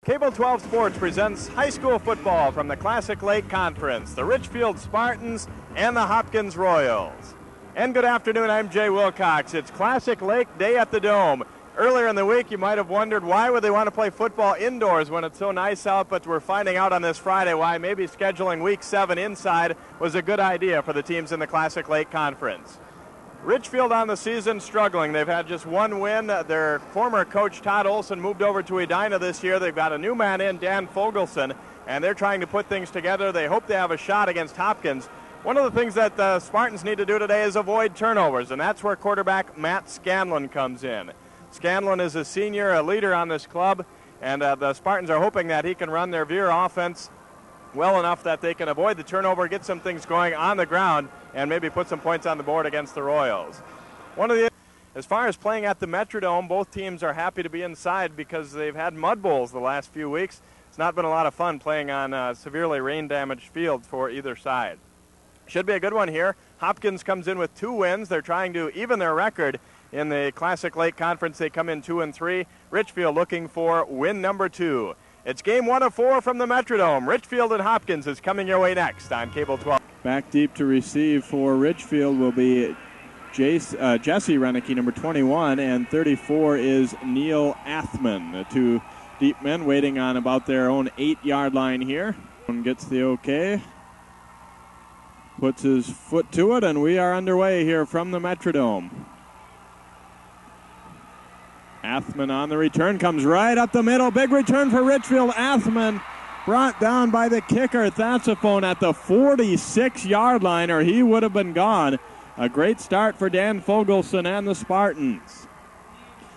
Cable 12 Sports presents high school football from the Classic Lake Conference, the Richfield Spartans and the Hopkins Royals. And good afternoon, I'm Jay Wilcox. It's Classic Lake Day at the Dome. Earlier in the week, you might have wondered why would they want to play football indoors when it's so nice out, but we're finding out on this Friday why maybe scheduling Week 7 inside was a good idea for the teams in the Classic Lake Conference. Richfield on the season struggling. They've had just one win. Their former coach Todd Olson moved over to Edina this year. They've got a new man in, Dan Fogelson, and they're trying to put things together. They hope they have a shot against Hopkins. One of the things that the Spartans need to do today is avoid turnovers, and that's where quarterback Matt Scanlon comes in. Scanlon is a senior, a leader on this club, and the Spartans are hoping that he can run their veer offense well enough that they can avoid the turnover, get some things going on the ground, and maybe put some points on the board against the Royals. As far as playing at the Metrodome, both teams are happy to be inside because they've had mud bowls the last few weeks. It's not been a lot of fun playing on severely rain-damaged fields for either side. Should be a good one here. Hopkins comes in with 2 wins. They're trying to even their record in the Classic Lake Conference. They come in 2-3. Richfield looking for win number 2. It's game 1 of 4 from the Metrodome. Richfield and Hopkins is coming your way next on Cable 12. Back deep to receive for Richfield will be Jesse Renicky, number 21, and 34 is Neil Athman. The 2 deep men waiting on about their own 8-yard line here. One gets the okay, puts his foot to it, and we are underway here from the Metrodome. Athman on the return, comes right up the middle. Big return for Richfield. Athman brought down by the kicker, Thatsaphone, at the 46-yard line, or he would have been gone. A great start for Dan Fogelson and the Spartans.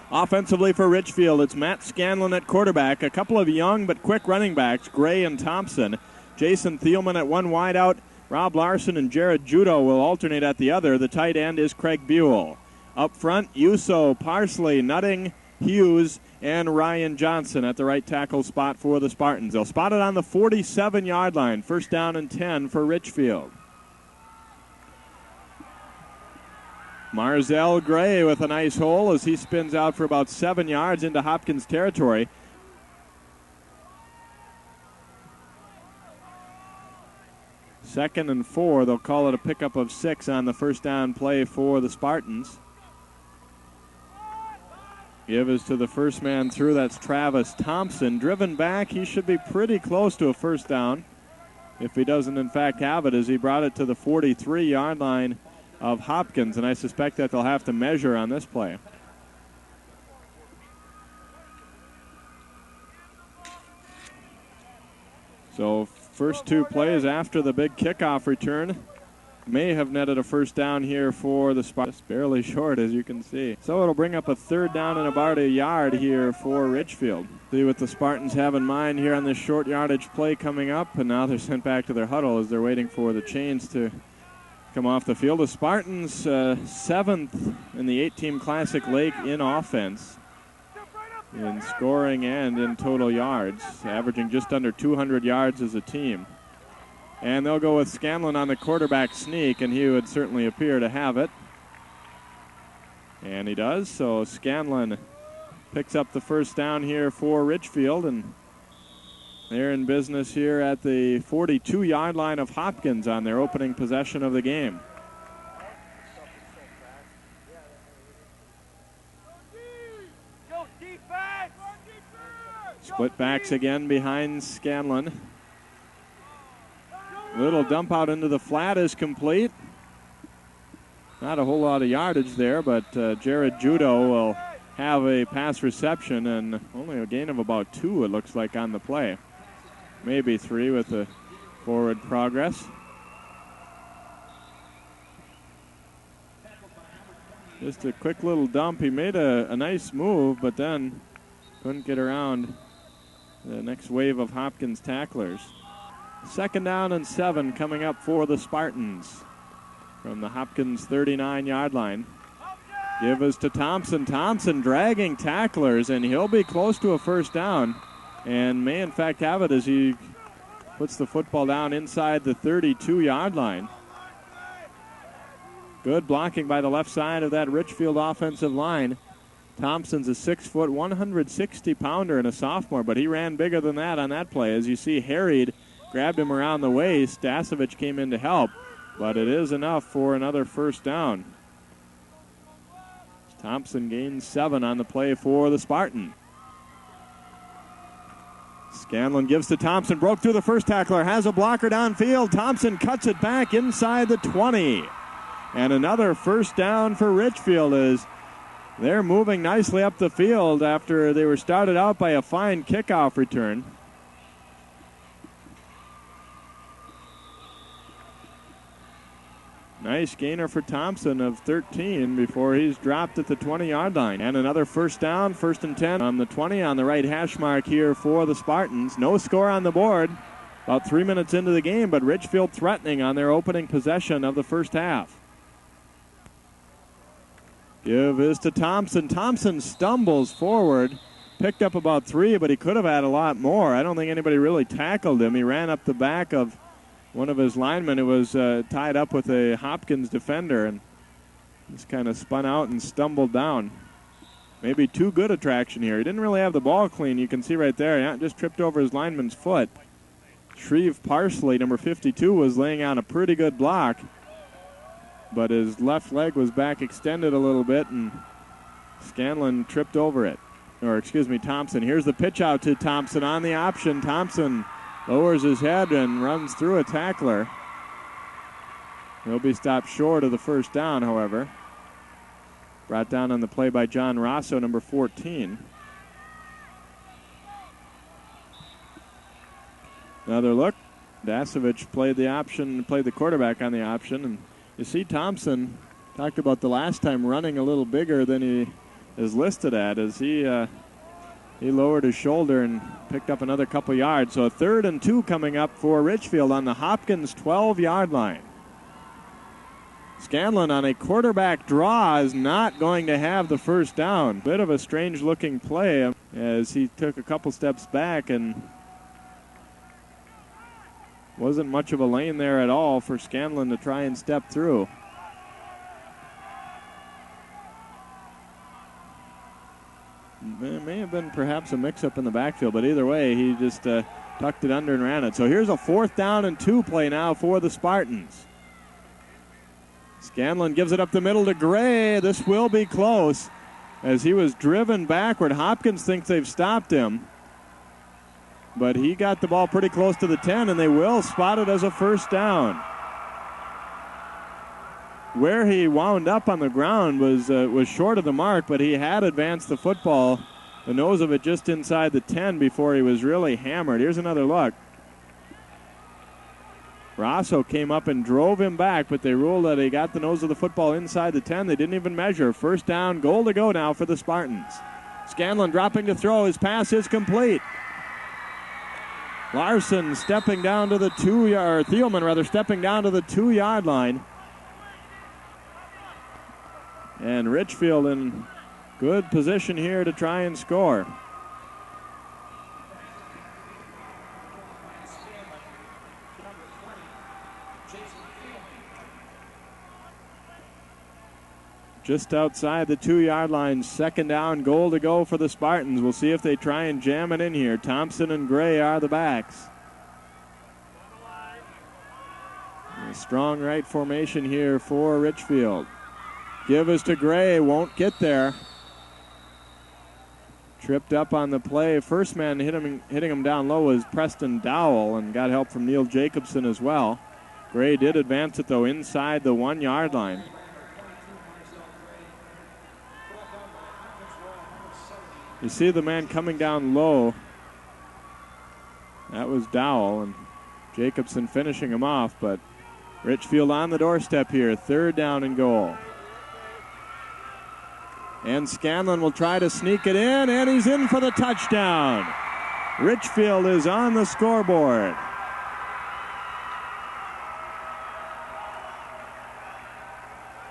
Offensively for Richfield, it's Matt Scanlon at quarterback, a couple of young but quick running backs, Gray and Thompson. Jason Thielman at one wideout. Rob Larson and Jared Judo will alternate at the other. The tight end is Craig Buell. Up front, Yuso, Parsley, Nutting, Hughes, and Ryan Johnson at the right tackle spot for the Spartans. They'll spot it on the 47-yard line. First down and 10 for Richfield. Marzell Gray with a nice hole as he spins out for about 7 yards into Hopkins territory. Second and 4. They'll call it a pickup of 6 on the first down play for the Spartans. Give is to the first man through. That's Travis Thompson. Driven back, he should be pretty close to a first down. If he doesn't, in fact, have it, as he brought it to the 43-yard line of Hopkins, and I suspect that they'll have to measure on this play. So first 2 plays after the big kickoff return may have netted a first down here for the Spartans. Barely short, as you can see. So it'll bring up a third down and about a yard here for Richfield. See what the Spartans have in mind here on this short yardage play coming up, and now they're sent back to their huddle as they're waiting for the chains to come off the field. The Spartans 7th in the 8-team Classic Lake in offense, in scoring and in total yards, averaging just under 200 yards as a team. And they'll go with Scanlon on the quarterback sneak, and he would certainly appear to have it. And he does, so Scanlon picks up the first down here for Richfield, and they're in business here at the 42-yard line of Hopkins on their opening possession of the game. Split backs again behind Scanlon. Little dump out into the flat is complete. Not a whole lot of yardage there, but Jared Judo will have a pass reception, and only a gain of about 2, it looks like, on the play. Maybe 3 with the forward progress. Just a quick little dump. He made a nice move, but then couldn't get around the next wave of Hopkins tacklers. Second down and 7 coming up for the Spartans from the Hopkins 39-yard line. Give is to Thompson. Thompson dragging tacklers, and he'll be close to a first down, and may in fact have it as he puts the football down inside the 32-yard line. Good blocking by the left side of that Richfield offensive line. Thompson's a 6-foot, 160-pounder and a sophomore, but he ran bigger than that on that play. As you see, harried, grabbed him around the waist. Dasovich came in to help, but it is enough for another first down. Thompson gains 7 on the play for the Spartan. Scanlon gives to Thompson, broke through the first tackler, has a blocker downfield. Thompson cuts it back inside the 20. And another first down for Richfield as they're moving nicely up the field after they were started out by a fine kickoff return. Nice gainer for Thompson of 13 before he's dropped at the 20-yard line. And another first down, 1st and 10 on the 20 on the right hash mark here for the Spartans. No score on the board. About 3 minutes into the game, but Richfield threatening on their opening possession of the first half. Give is to Thompson. Thompson stumbles forward. Picked up about 3, but he could have had a lot more. I don't think anybody really tackled him. He ran up the back of one of his linemen who was tied up with a Hopkins defender and just kind of spun out and stumbled down. Maybe too good a traction here. He didn't really have the ball clean. You can see right there. He just tripped over his lineman's foot. Shreve Parsley, number 52, was laying on a pretty good block, but his left leg was back extended a little bit, and Scanlon tripped over it. Or, excuse me, Thompson. Here's the pitch out to Thompson on the option. Thompson lowers his head and runs through a tackler. He'll be stopped short of the first down, however. Brought down on the play by John Rosso, number 14. Another look. Dasovich played the option, played the quarterback on the option, and you see Thompson, talked about the last time, running a little bigger than he is listed at as he lowered his shoulder and picked up another couple yards. So a 3rd and 2 coming up for Richfield on the Hopkins 12-yard line. Scanlon on a quarterback draw is not going to have the first down. Bit of a strange-looking play as he took a couple steps back and wasn't much of a lane there at all for Scanlon to try and step through. It may have been perhaps a mix-up in the backfield, but either way, he just tucked it under and ran it. So here's a 4th down and 2 play now for the Spartans. Scanlon gives it up the middle to Gray. This will be close as he was driven backward. Hopkins thinks they've stopped him, but he got the ball pretty close to the 10, and they will spot it as a first down. Where he wound up on the ground was short of the mark, but he had advanced the football, the nose of it just inside the 10 before he was really hammered. Here's another look. Rosso came up and drove him back, but they ruled that he got the nose of the football inside the 10. They didn't even measure. First down, goal to go now for the Spartans. Scanlon dropping to throw. His pass is complete. Larson stepping down to the 2-yard, Thielman rather, stepping down to the 2-yard line. And Richfield in good position here to try and score. Just outside the 2-yard line, 2nd down, goal to go for the Spartans. We'll see if they try and jam it in here. Thompson and Gray are the backs. A strong right formation here for Richfield. Give is to Gray, won't get there. Tripped up on the play. First man hitting him down low was Preston Dowell and got help from Neil Jacobson as well. Gray did advance it, though, inside the 1-yard line. You see the man coming down low. That was Dowell, and Jacobson finishing him off, but Richfield on the doorstep here. 3rd down and goal. And Scanlon will try to sneak it in, and he's in for the touchdown. Richfield is on the scoreboard.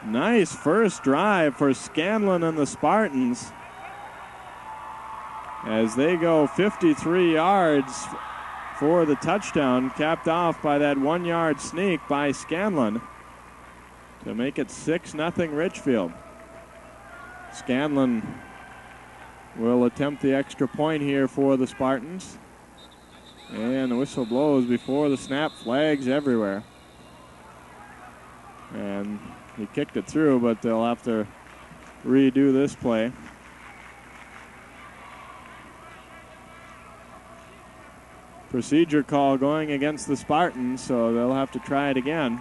Nice first drive for Scanlon and the Spartans as they go 53 yards for the touchdown, capped off by that 1-yard sneak by Scanlon to make it 6-0 Richfield. Scanlon will attempt the extra point here for the Spartans. And the whistle blows before the snap. Flags everywhere. And he kicked it through, but they'll have to redo this play. Procedure call going against the Spartans, so they'll have to try it again.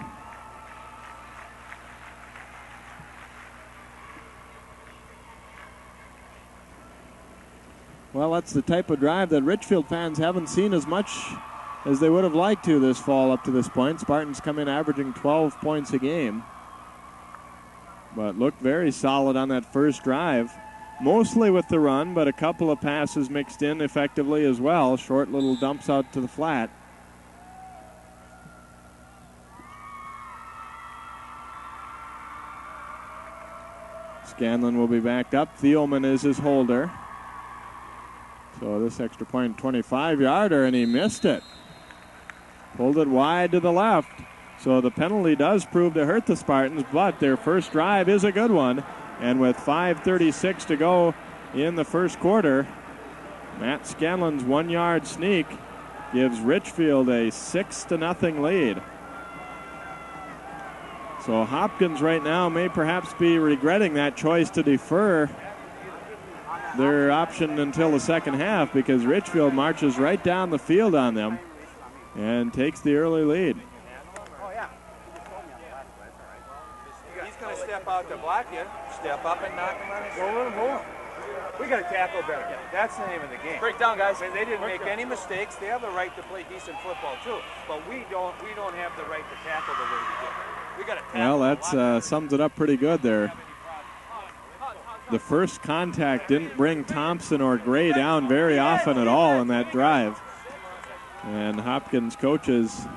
Well, that's the type of drive that Richfield fans haven't seen as much as they would have liked to this fall up to this point. Spartans come in averaging 12 points a game, but looked very solid on that first drive. Mostly with the run, but a couple of passes mixed in effectively as well. Short little dumps out to the flat. Scanlon will be backed up. Thielman is his holder. So this extra point, 25-yarder, and he missed it. Pulled it wide to the left. So the penalty does prove to hurt the Spartans, but their first drive is a good one. And with 5:36 to go in the first quarter, Matt Scanlon's 1-yard sneak gives Richfield a 6-0 lead. So Hopkins right now may perhaps be regretting that choice to defer their option until the second half, because Richfield marches right down the field on them and takes the early lead. He's going to step out to block you, step up and knock him on his head. Go let him move. We got to tackle better. That's the name of the game. Break down, guys. They didn't make any mistakes. They have the right to play decent football too, but we don't have the right to tackle the way we did. We got to tackle. Well, that sums it up pretty good there. The first contact didn't bring Thompson or Gray down very often at all in that drive. And Hopkins coaches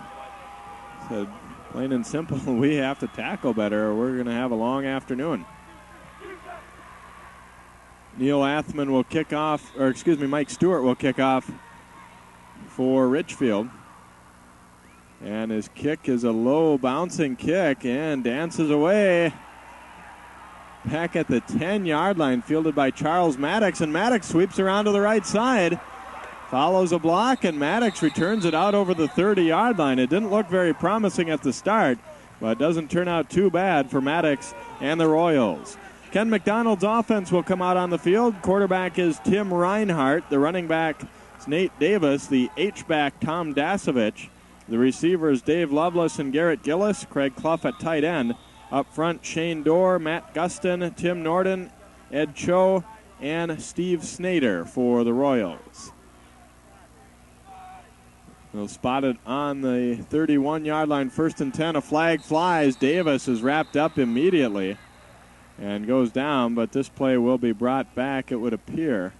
said, plain and simple, we have to tackle better or we're going to have a long afternoon. Athman will kick off, or excuse me, Mike Stewart will kick off for Richfield. And his kick is a low bouncing kick and dances away. Back at the 10-yard line, fielded by Charles Maddox, and Maddox sweeps around to the right side. Follows a block, and Maddox returns it out over the 30-yard line. It didn't look very promising at the start, but it doesn't turn out too bad for Maddox and the Royals. Ken McDonald's offense will come out on the field. Quarterback is Tim Reinhardt. The running back is Nate Davis. The H-back, Tom Dasovich. The receivers, Dave Lovelace and Garrett Gillis. Craig Clough at tight end. Up front, Shane Dorr, Matt Gustin, Tim Norden, Ed Cho, and Steve Snader for the Royals. They'll spot it on the 31-yard line, 1st and 10. A flag flies. Davis is wrapped up immediately and goes down, but this play will be brought back, it would appear.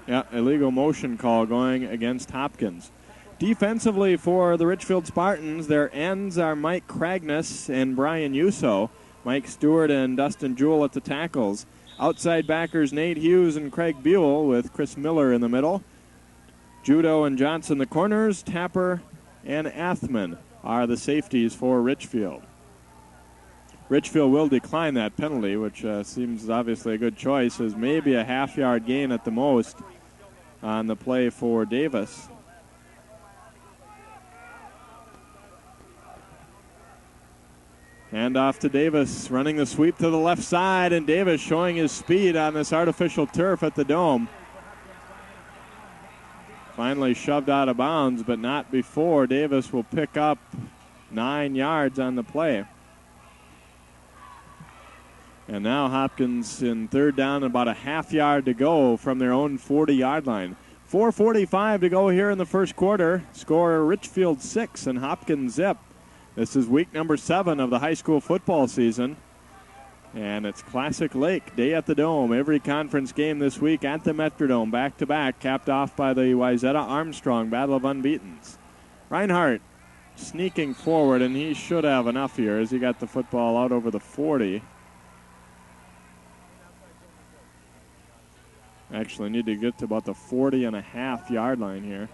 Yeah, illegal motion call going against Hopkins. Defensively for the Richfield Spartans, their ends are Mike Cragness and Brian Yuso. Mike Stewart and Dustin Jewell at the tackles. Outside backers Nate Hughes and Craig Buell with Chris Miller in the middle. Judo and Johnson the corners. Tapper and Athman are the safeties for Richfield. Richfield will decline that penalty, which seems obviously a good choice, as maybe a half-yard gain at the most on the play for Davis. Hand off to Davis, running the sweep to the left side, and Davis showing his speed on this artificial turf at the Dome. Finally shoved out of bounds, but not before. Davis will pick up 9 yards on the play. And now Hopkins in 3rd down, about a half yard to go from their own 40-yard line. 4:45 to go here in the first quarter. Score Richfield 6 and Hopkins zip. This is week number 7 of the high school football season. And it's Classic Lake Day at the Dome. Every conference game this week at the Metrodome, back-to-back, capped off by the Wayzata-Armstrong Battle of Unbeatens. Reinhardt sneaking forward, and he should have enough here as he got the football out over the 40. Actually need to get to about the 40.5-yard line here.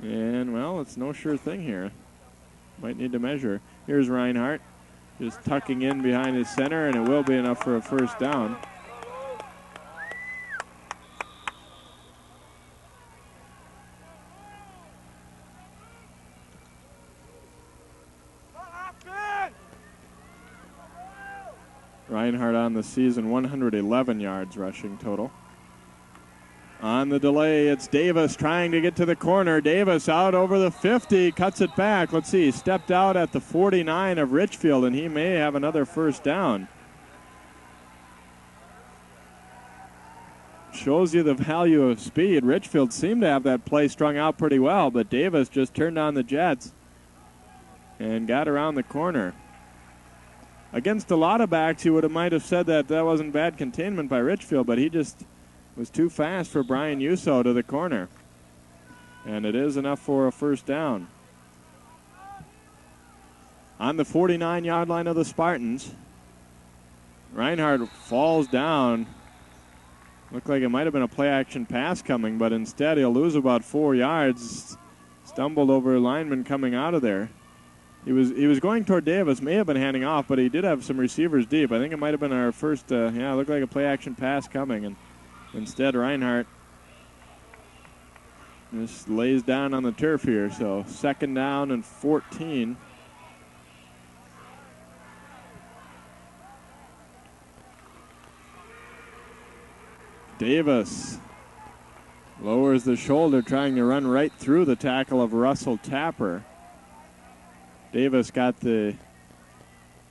And, well, it's no sure thing here. Might need to measure. Here's Reinhardt, just tucking in behind his center, and it will be enough for a first down. Reinhardt on the season, 111 yards rushing total. On the delay, it's Davis trying to get to the corner. Davis out over the 50, cuts it back. Let's see, stepped out at the 49 of Richfield, and he may have another first down. Shows you the value of speed. Richfield seemed to have that play strung out pretty well, but Davis just turned on the jets and got around the corner. Against a lot of backs, you might have said that wasn't bad containment by Richfield, but he just was too fast for Brian Yuso to the corner. And it is enough for a first down. On the 49-yard line of the Spartans, Reinhardt falls down. Looked like it might have been a play-action pass coming, but instead he'll lose about 4 yards. Stumbled over a lineman coming out of there. He was going toward Davis, may have been handing off, but he did have some receivers deep. I think it might have been our first, it looked like a play-action pass coming, and instead Reinhardt just lays down on the turf here. So 2nd down and 14. Davis lowers the shoulder, trying to run right through the tackle of Russell Tapper. Davis got the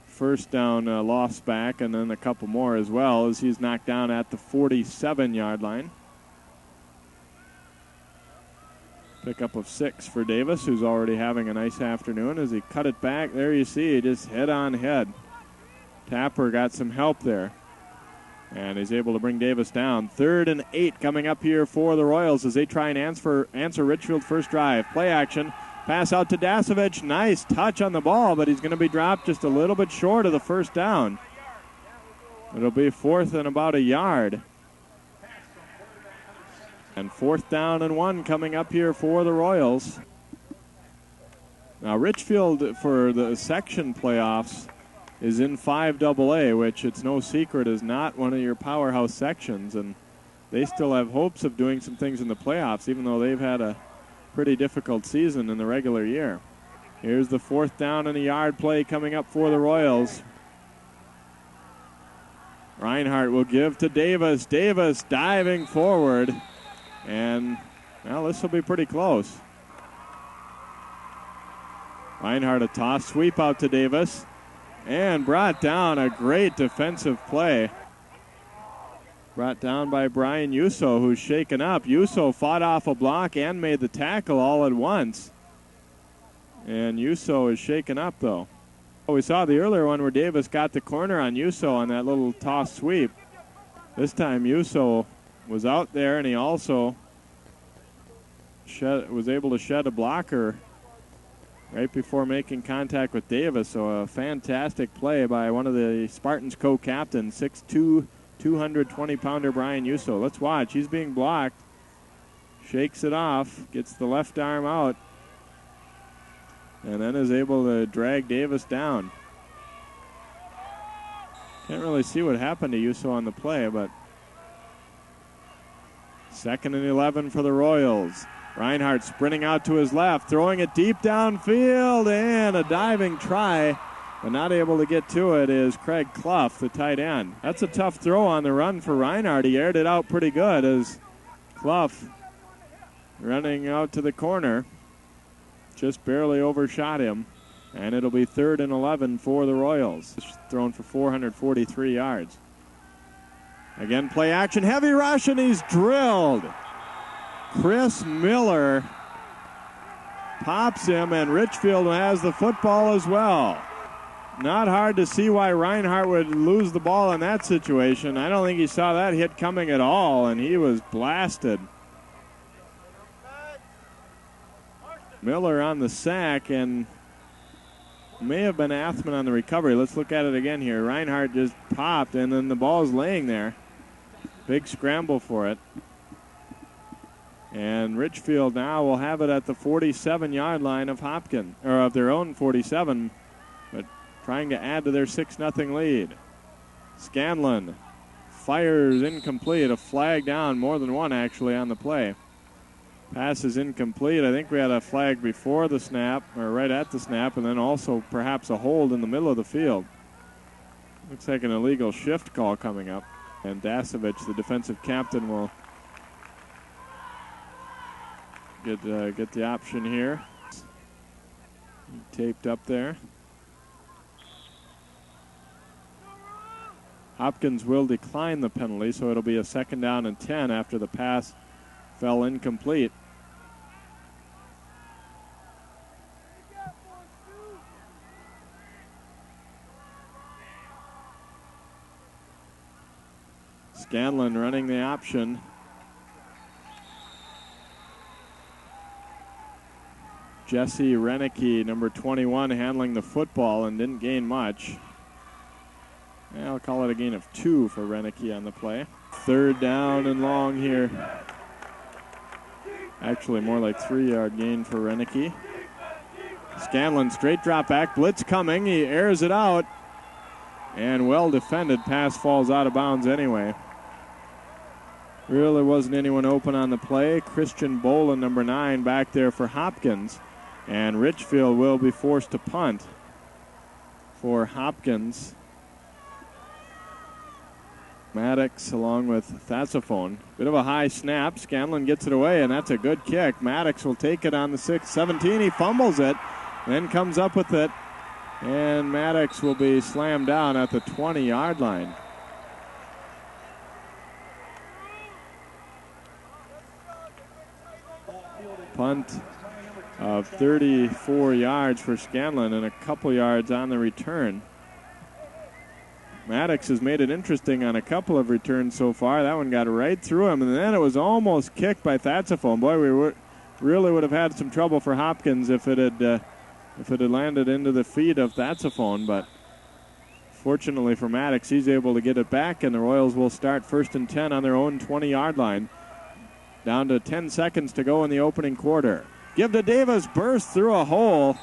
first down loss back, and then a couple more as well, as he's knocked down at the 47-yard line. Pickup of 6 for Davis, who's already having a nice afternoon. As he cut it back, there you see, just head on head. Tapper got some help there, and he's able to bring Davis down. 3rd and 8 coming up here for the Royals as they try and answer Richfield's first drive. Play action. Pass out to Dasovich. Nice touch on the ball, but he's going to be dropped just a little bit short of the first down. It'll be 4th and about a yard. And 4th down and 1 coming up here for the Royals. Now Richfield, for the section playoffs, is in 5AA, which it's no secret is not one of your powerhouse sections, and they still have hopes of doing some things in the playoffs, even though they've had a pretty difficult season in the regular year. Here's the 4th down and a yard play coming up for the Royals. Reinhardt will give to Davis. Davis diving forward, and well, this will be pretty close. Reinhardt, a toss sweep out to Davis, and brought down. A great defensive play. Brought down by Brian Yuso, who's shaken up. Yuso fought off a block and made the tackle all at once. And Yuso is shaken up, though. We saw the earlier one where Davis got the corner on Yuso on that little toss sweep. This time Yuso was out there, and he also was able to shed a blocker right before making contact with Davis. So a fantastic play by one of the Spartans co-captains, 6'2", 220-pounder Brian Yuso. Let's watch. He's being blocked. Shakes it off. Gets the left arm out. And then is able to drag Davis down. Can't really see what happened to Yuso on the play, but 2nd and 11 for the Royals. Reinhardt sprinting out to his left, throwing it deep downfield, and a diving try, but not able to get to it is Craig Clough, the tight end. That's a tough throw on the run for Reinhardt. He aired it out pretty good as Clough running out to the corner. Just barely overshot him, and it'll be 3rd and 11 for the Royals. Thrown for 443 yards. Again, play action, heavy rush, and he's drilled. Chris Miller pops him, and Richfield has the football as well. Not hard to see why Reinhardt would lose the ball in that situation. I don't think he saw that hit coming at all, and he was blasted. Miller on the sack, and may have been Athman on the recovery. Let's look at it again here. Reinhardt just popped, and then the ball's laying there. Big scramble for it. And Richfield now will have it at the 47-yard line of Hopkins, or of their own 47, but trying to add to their 6-0 lead. Scanlon fires incomplete. A flag down, more than one actually on the play. Pass is incomplete. I think we had a flag before the snap, or right at the snap, and then also perhaps a hold in the middle of the field. Looks like an illegal shift call coming up. And Dasovich, the defensive captain, will get the option here. Taped up there. Hopkins will decline the penalty, so it'll be a 2nd down and 10 after the pass fell incomplete. Scanlon running the option. Jesse Renicky, number 21, handling the football and didn't gain much. I'll call it a gain of 2 for Renicky on the play. 3rd down and long here. Actually, more like 3-yard gain for Renicky. Scanlon, straight drop back, blitz coming. He airs it out. And well defended, pass falls out of bounds anyway. Really wasn't anyone open on the play. Christian Boland, number 9, back there for Hopkins. And Richfield will be forced to punt for Hopkins. Maddox along with Thatsaphone. Bit of a high snap. Scanlon gets it away, and that's a good kick. Maddox will take it on the 17. He fumbles it, then comes up with it. And Maddox will be slammed down at the 20-yard line. Punt of 34 yards for Scanlon and a couple yards on the return. Maddox has made it interesting on a couple of returns so far. That one got right through him, and then it was almost kicked by Thatsaphone. Boy, we really would have had some trouble for Hopkins if it had landed into the feet of Thatsaphone, but fortunately for Maddox, he's able to get it back, and the Royals will start 1st and 10 on their own 20-yard line. Down to 10 seconds to go in the opening quarter. Give to Davis, bursts through a hole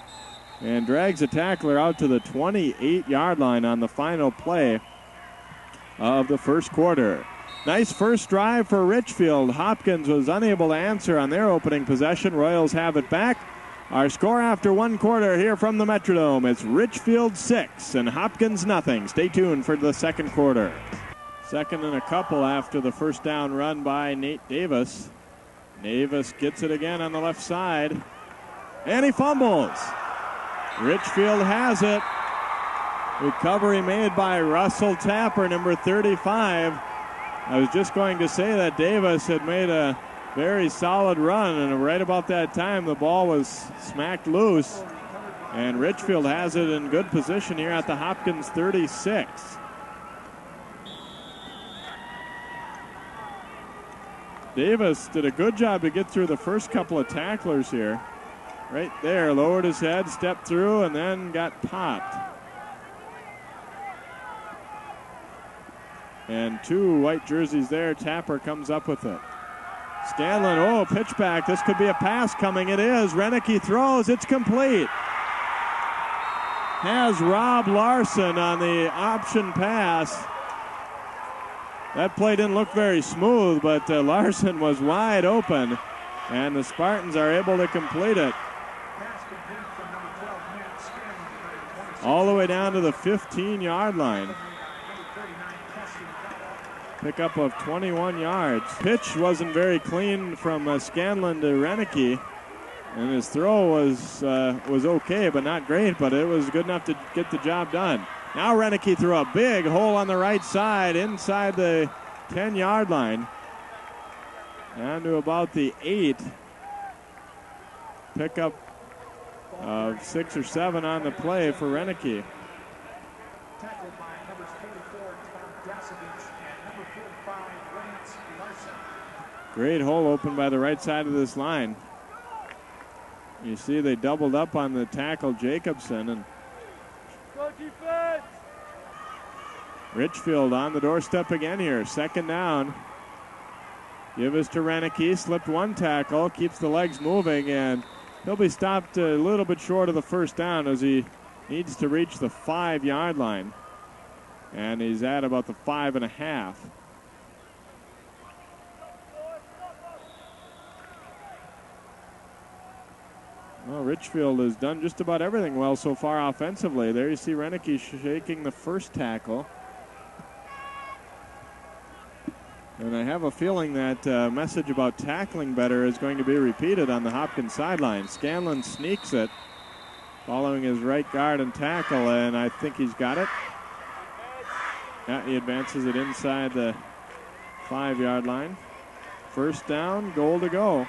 and drags a tackler out to the 28-yard line on the final play of the first quarter. Nice first drive for Richfield. Hopkins was unable to answer on their opening possession. Royals have it back. Our score after 1 quarter here from the Metrodome. It's Richfield 6 and Hopkins nothing. Stay tuned for the 2nd quarter. 2nd and a couple after the first down run by Nate Davis. Davis gets it again on the left side. And he fumbles. Richfield has it. Recovery made by Russell Tapper, number 35. I was just going to say that Davis had made a very solid run, and right about that time the ball was smacked loose. And Richfield has it in good position here at the Hopkins 36. Davis did a good job to get through the first couple of tacklers here. Right there, lowered his head, stepped through, and then got popped. And 2 white jerseys there. Tapper comes up with it. Scanlon, pitch back. This could be a pass coming. It is. Renicky throws. It's complete. Has Rob Larson on the option pass. That play didn't look very smooth, but Larson was wide open, and the Spartans are able to complete it. All the way down to the 15-yard line. Pickup of 21 yards. Pitch wasn't very clean from Scanlon to Renicky, and his throw was okay, but not great, but it was good enough to get the job done. Now Renicky threw a big hole on the right side inside the 10-yard line. Down to about the 8. Pickup of 6 or 7 on the play for Renicky. Tackled by numbers 44, Tom Dasovich, and number 45, Lance Larson. Great hole open by the right side of this line. You see they doubled up on the tackle Jacobson, and Richfield on the doorstep again here. 2nd down. Give us to Renicky. Slipped 1 tackle. Keeps the legs moving, and he'll be stopped a little bit short of the first down as he needs to reach the 5-yard line. And he's at about the 5.5. Well, Richfield has done just about everything well so far offensively. There you see Renicky shaking the first tackle. And I have a feeling that message about tackling better is going to be repeated on the Hopkins sideline. Scanlon sneaks it, following his right guard and tackle, and I think he's got it. Yeah, he advances it inside the 5-yard line. First down, goal to go.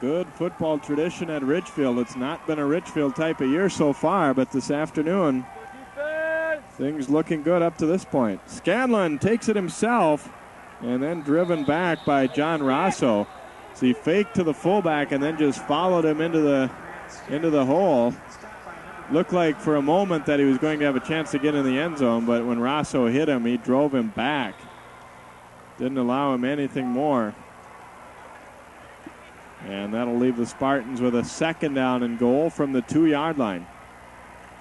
Good football tradition at Ridgefield. It's not been a Ridgefield type of year so far, but this afternoon, things looking good up to this point. Scanlon takes it himself and then driven back by John Rosso. So he faked to the fullback and then just followed him into the hole. Looked like for a moment that he was going to have a chance to get in the end zone, but when Rosso hit him, he drove him back. Didn't allow him anything more. And that'll leave the Spartans with a second down and goal from the 2-yard line.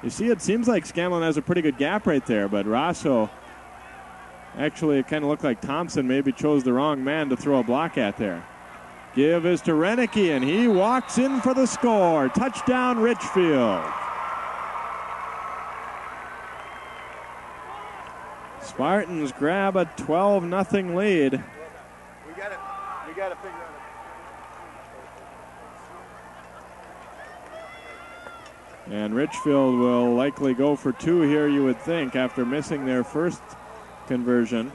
You see, it seems like Scanlon has a pretty good gap right there, but Rosso, actually it kind of looked like Thompson maybe chose the wrong man to throw a block at there. Give is to Renicky, and he walks in for the score. Touchdown, Richfield. Spartans grab a 12-0 lead. We got to figure out. And Richfield will likely go for 2 here, you would think, after missing their first conversion.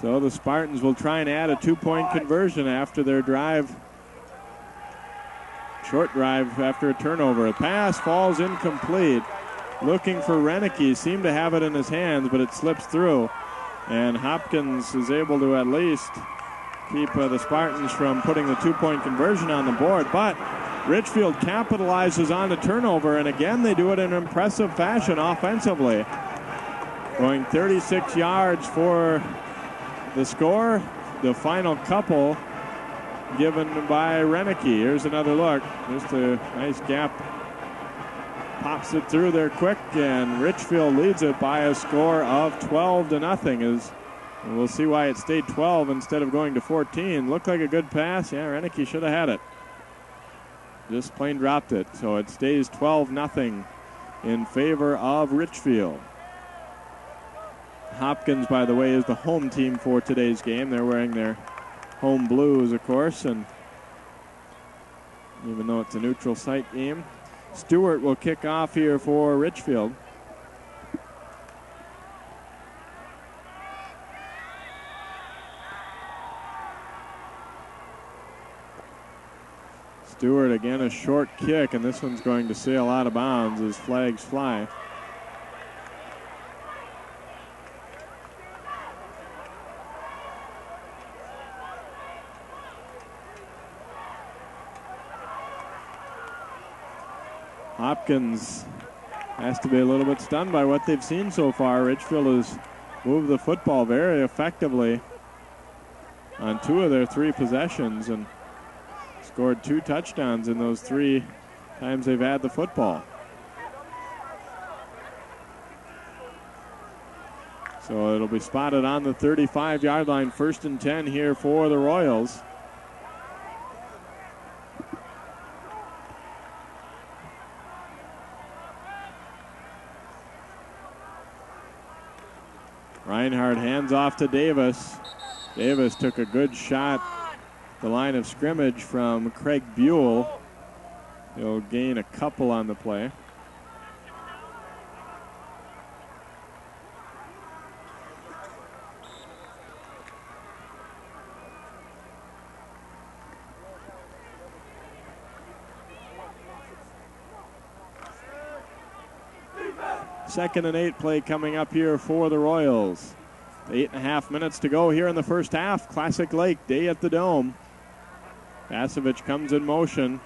So the Spartans will try and add a 2-point conversion after their drive. Short drive after a turnover. A pass falls incomplete. Looking for Renicky. Seemed to have it in his hands, but it slips through. And Hopkins is able to at least keep the Spartans from putting the 2-point conversion on the board. But Richfield capitalizes on the turnover, and again they do it in impressive fashion offensively. Going 36 yards for the score. The final couple given by Renicky. Here's another look. Just a nice gap. Pops it through there quick, and Richfield leads it by a score of 12-0. And we'll see why it stayed 12 instead of going to 14. Looked like a good pass. Yeah, Renicky should have had it. Just plain dropped it. So it stays 12-0 in favor of Richfield. Hopkins, by the way, is the home team for today's game. They're wearing their home blues, of course, and even though it's a neutral site game. Stewart will kick off here for Richfield. Stewart again, a short kick, and this one's going to sail out of bounds as flags fly. Hopkins has to be a little bit stunned by what they've seen so far. Richfield has moved the football very effectively on 2 of their 3 possessions and scored 2 touchdowns in those 3 times they've had the football. So it'll be spotted on the 35-yard line, 1st and 10 here for the Royals. Reinhardt hands off to Davis. Davis took a good shot the line of scrimmage from Craig Buell. He'll gain a couple on the play. Second and 8 play coming up here for the Royals. 8.5 minutes to go here in the first half. Classic Lake, day at the Dome. Dasevich comes in motion.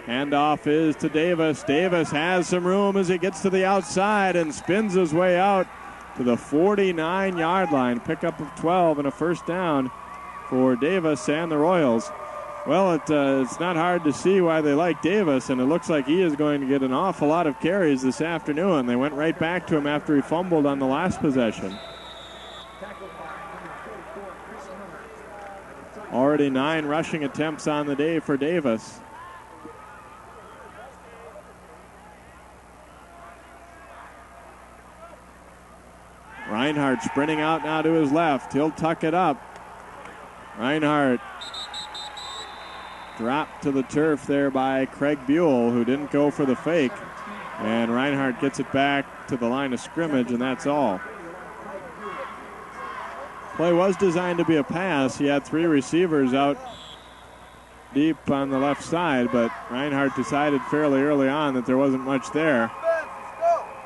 Handoff is to Davis. Davis has some room as he gets to the outside and spins his way out to the 49-yard line. Pickup of 12 and a first down for Davis and the Royals. Well, it's not hard to see why they like Davis, and it looks like he is going to get an awful lot of carries this afternoon. They went right back to him after he fumbled on the last possession. Already 9 rushing attempts on the day for Davis. Reinhardt sprinting out now to his left. He'll tuck it up. Reinhardt dropped to the turf there by Craig Buell, who didn't go for the fake. And Reinhardt gets it back to the line of scrimmage, and that's all. Play was designed to be a pass. He had 3 receivers out deep on the left side, but Reinhardt decided fairly early on that there wasn't much there.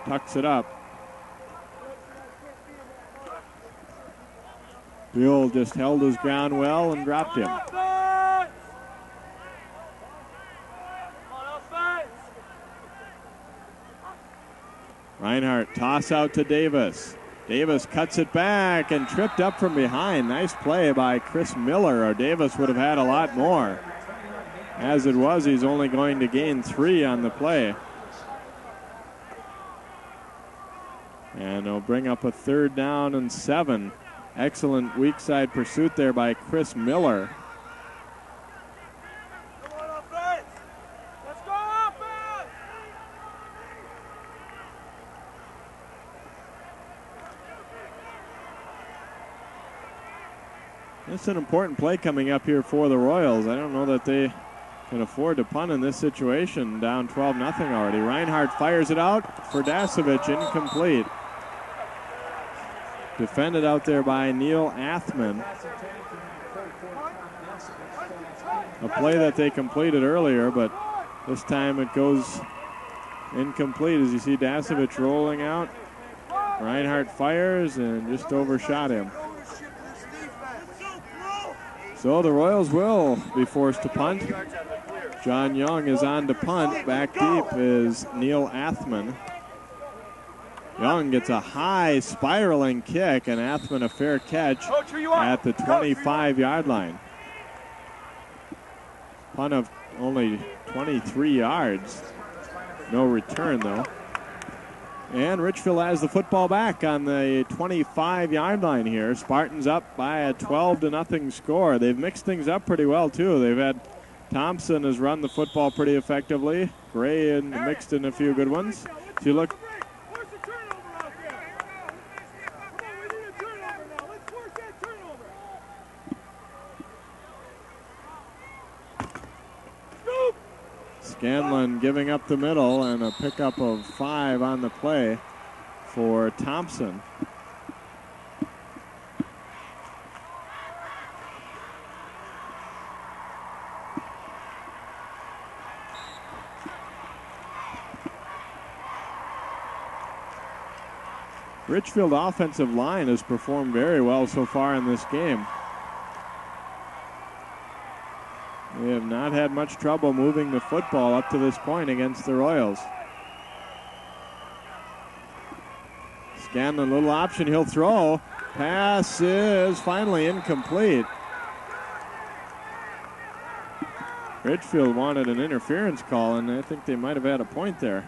Tucks it up. Buell just held his ground well and dropped him. Reinhardt toss out to Davis. Davis cuts it back and tripped up from behind. Nice play by Chris Miller, or Davis would have had a lot more. As it was, he's only going to gain 3 on the play. And he'll bring up a 3rd down and 7. Excellent weak side pursuit there by Chris Miller. Let's go offense! It's an important play coming up here for the Royals. I don't know that they can afford to punt in this situation. Down 12-0 already. Reinhardt fires it out for Dasevich, incomplete. Defended out there by Neil Athman. A play that they completed earlier, but this time it goes incomplete as you see Dasevich rolling out. Reinhardt fires and just overshot him. So the Royals will be forced to punt. John Young is on to punt. Back deep is Neil Athman. Young gets a high spiraling kick, and Athman a fair catch at the 25-yard line. Punt of only 23 yards. No return, though. And Richfield has the football back on the 25-yard line here. Spartans up by a 12-0 score. They've mixed things up pretty well, too. They've had Thompson has run the football pretty effectively. Gray mixed in a few good ones. If you look, Scanlon giving up the middle and a pickup of 5 on the play for Thompson. Richfield offensive line has performed very well so far in this game. They have not had much trouble moving the football up to this point against the Royals. Scanlon, little option, he'll throw. Pass is finally incomplete. Richfield wanted an interference call, and I think they might have had a point there.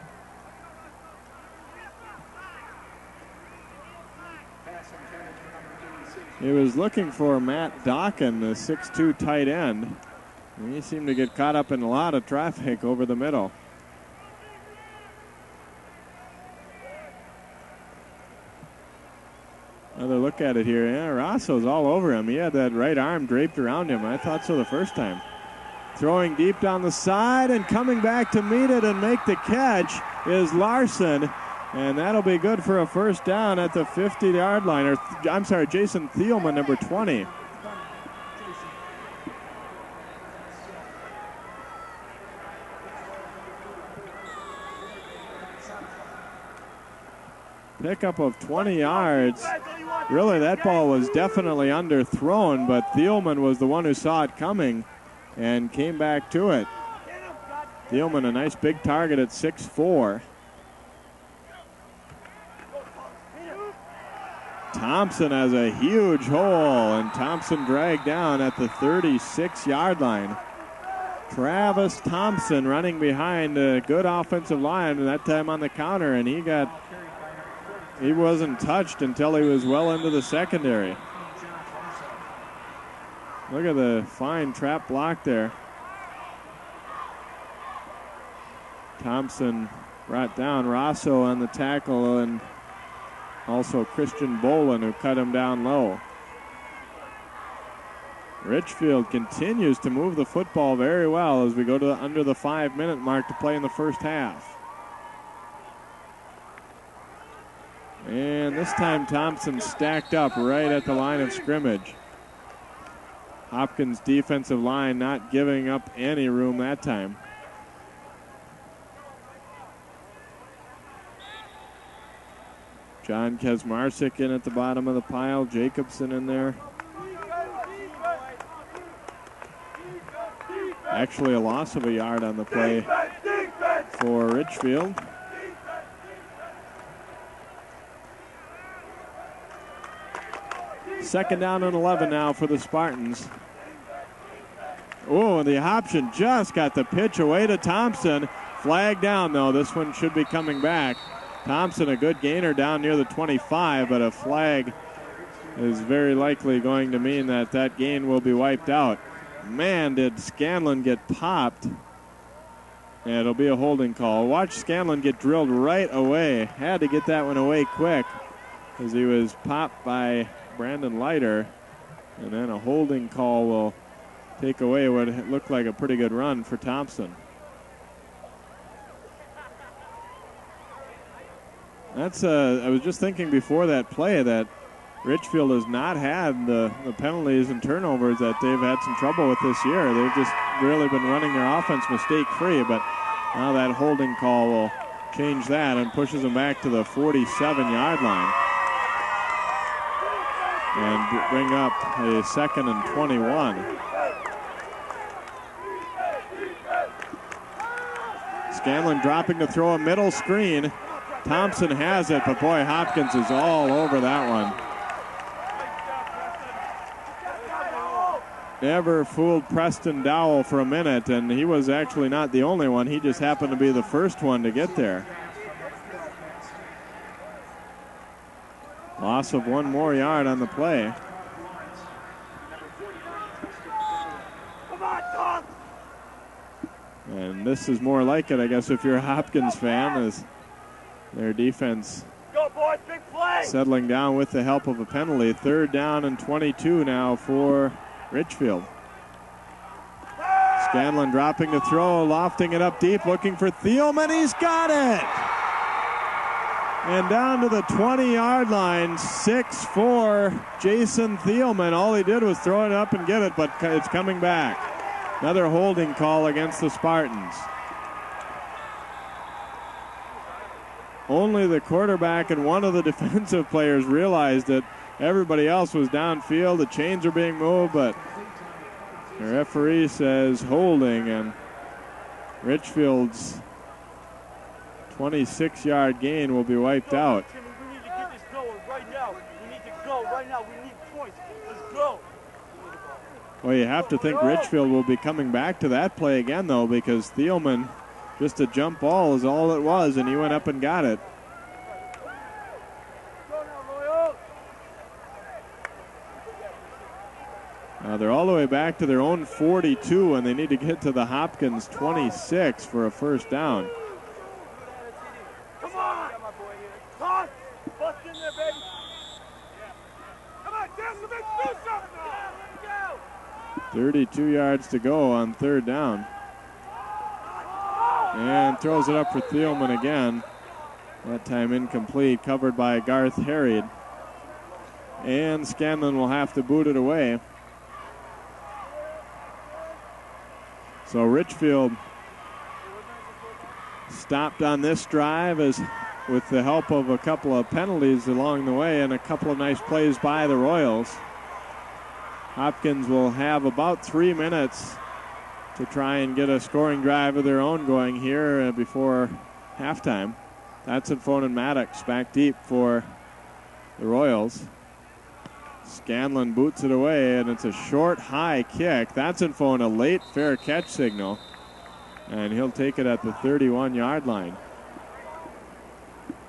He was looking for Matt Dokken, the 6'2 tight end. He seemed to get caught up in a lot of traffic over the middle. Another look at it here. Yeah, Rosso's all over him. He had that right arm draped around him. I thought so the first time. Throwing deep down the side and coming back to meet it and make the catch is Larson. And that'll be good for a first down at the 50-yard line. Or, I'm sorry, Jason Thielman, number 20. Pickup of 20 yards. Really, that ball was definitely underthrown, but Thielman was the one who saw it coming and came back to it. Thielman, a nice big target at 6'4". Thompson has a huge hole, and Thompson dragged down at the 36-yard line. Travis Thompson running behind a good offensive line, and that time on the counter, and he wasn't touched until he was well into the secondary. Look at the fine trap block there. Thompson brought down Rosso on the tackle, and also Christian Bolin, who cut him down low. Richfield continues to move the football very well as we go to under the 5-minute mark to play in the first half. And this time Thompson stacked up right at the line of scrimmage. Hopkins' defensive line not giving up any room that time. John Kesmarsik in at the bottom of the pile. Jacobson in there. Actually a loss of a yard on the play for Richfield. Second down and 11 now for the Spartans. Oh, and the option just got the pitch away to Thompson. Flag down, though. This one should be coming back. Thompson, a good gainer down near the 25, but a flag is very likely going to mean that that gain will be wiped out. Man, did Scanlon get popped. And it'll be a holding call. Watch Scanlon get drilled right away. Had to get that one away quick as he was popped by Brandon Leiter. And then a holding call will take away what looked like a pretty good run for Thompson. I was just thinking before that play that Richfield has not had the penalties and turnovers that they've had some trouble with this year. They've just really been running their offense mistake-free, but now that holding call will change that and pushes them back to the 47-yard line and bring up a 2nd and 21. Scanlon dropping to throw a middle screen. Thompson has it, but boy, Hopkins is all over that one. Never fooled Preston Dowell for a minute, and he was actually not the only one. He just happened to be the first one to get there. Loss of one more yard on the play. And this is more like it, I guess, if you're a Hopkins fan, as their defense settling down with the help of a penalty. 3rd down and 22 now for Richfield. Scanlon dropping to throw, lofting it up deep, looking for Thielman. He's got it! And down to the 20-yard line, 6'4", Jason Thielman. All he did was throw it up and get it, but it's coming back. Another holding call against the Spartans. Only the quarterback and one of the defensive players realized that everybody else was downfield. The chains are being moved, but the referee says holding, and Richfield's 26-yard gain will be wiped out. We need to get this going right now. We need to go right now. We need points. Let's go. Well, you have to think Richfield will be coming back to that play again, though, because Thielman, just a jump ball is all it was, and he went up and got it. They're all the way back to their own 42, and they need to get to the Hopkins 26 for a first down. Come on! Toss! Bust in there, baby! Come on, Jason, do something now! Let's go! 32 yards to go on 3rd down. And throws it up for Thielman again. That time incomplete, covered by Garth Harried. And Scanlon will have to boot it away. So Richfield stopped on this drive as with the help of a couple of penalties along the way and a couple of nice plays by the Royals. Hopkins will have about 3 minutes to try and get a scoring drive of their own going here before halftime. That's Phone and Maddox back deep for the Royals. Scanlon boots it away, and it's a short, high kick. That's Phone, a late fair catch signal, and he'll take it at the 31-yard line.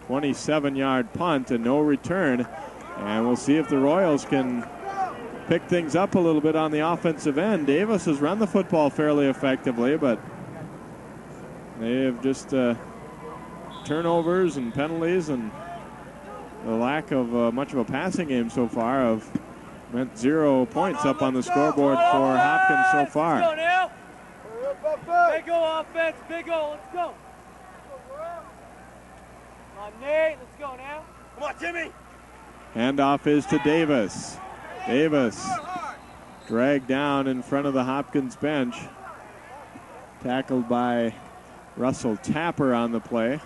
27-yard punt and no return, and we'll see if the Royals can pick things up a little bit on the offensive end. Davis has run the football fairly effectively, but they have just turnovers and penalties and the lack of much of a passing game so far have meant 0 points up on the scoreboard for Hopkins so far. Let's go now. Big O offense, big O, let's go. Come on, Nate, let's go now. Come on, Jimmy. Handoff is to Davis. Davis dragged down in front of the Hopkins bench. Tackled by Russell Tapper on the play.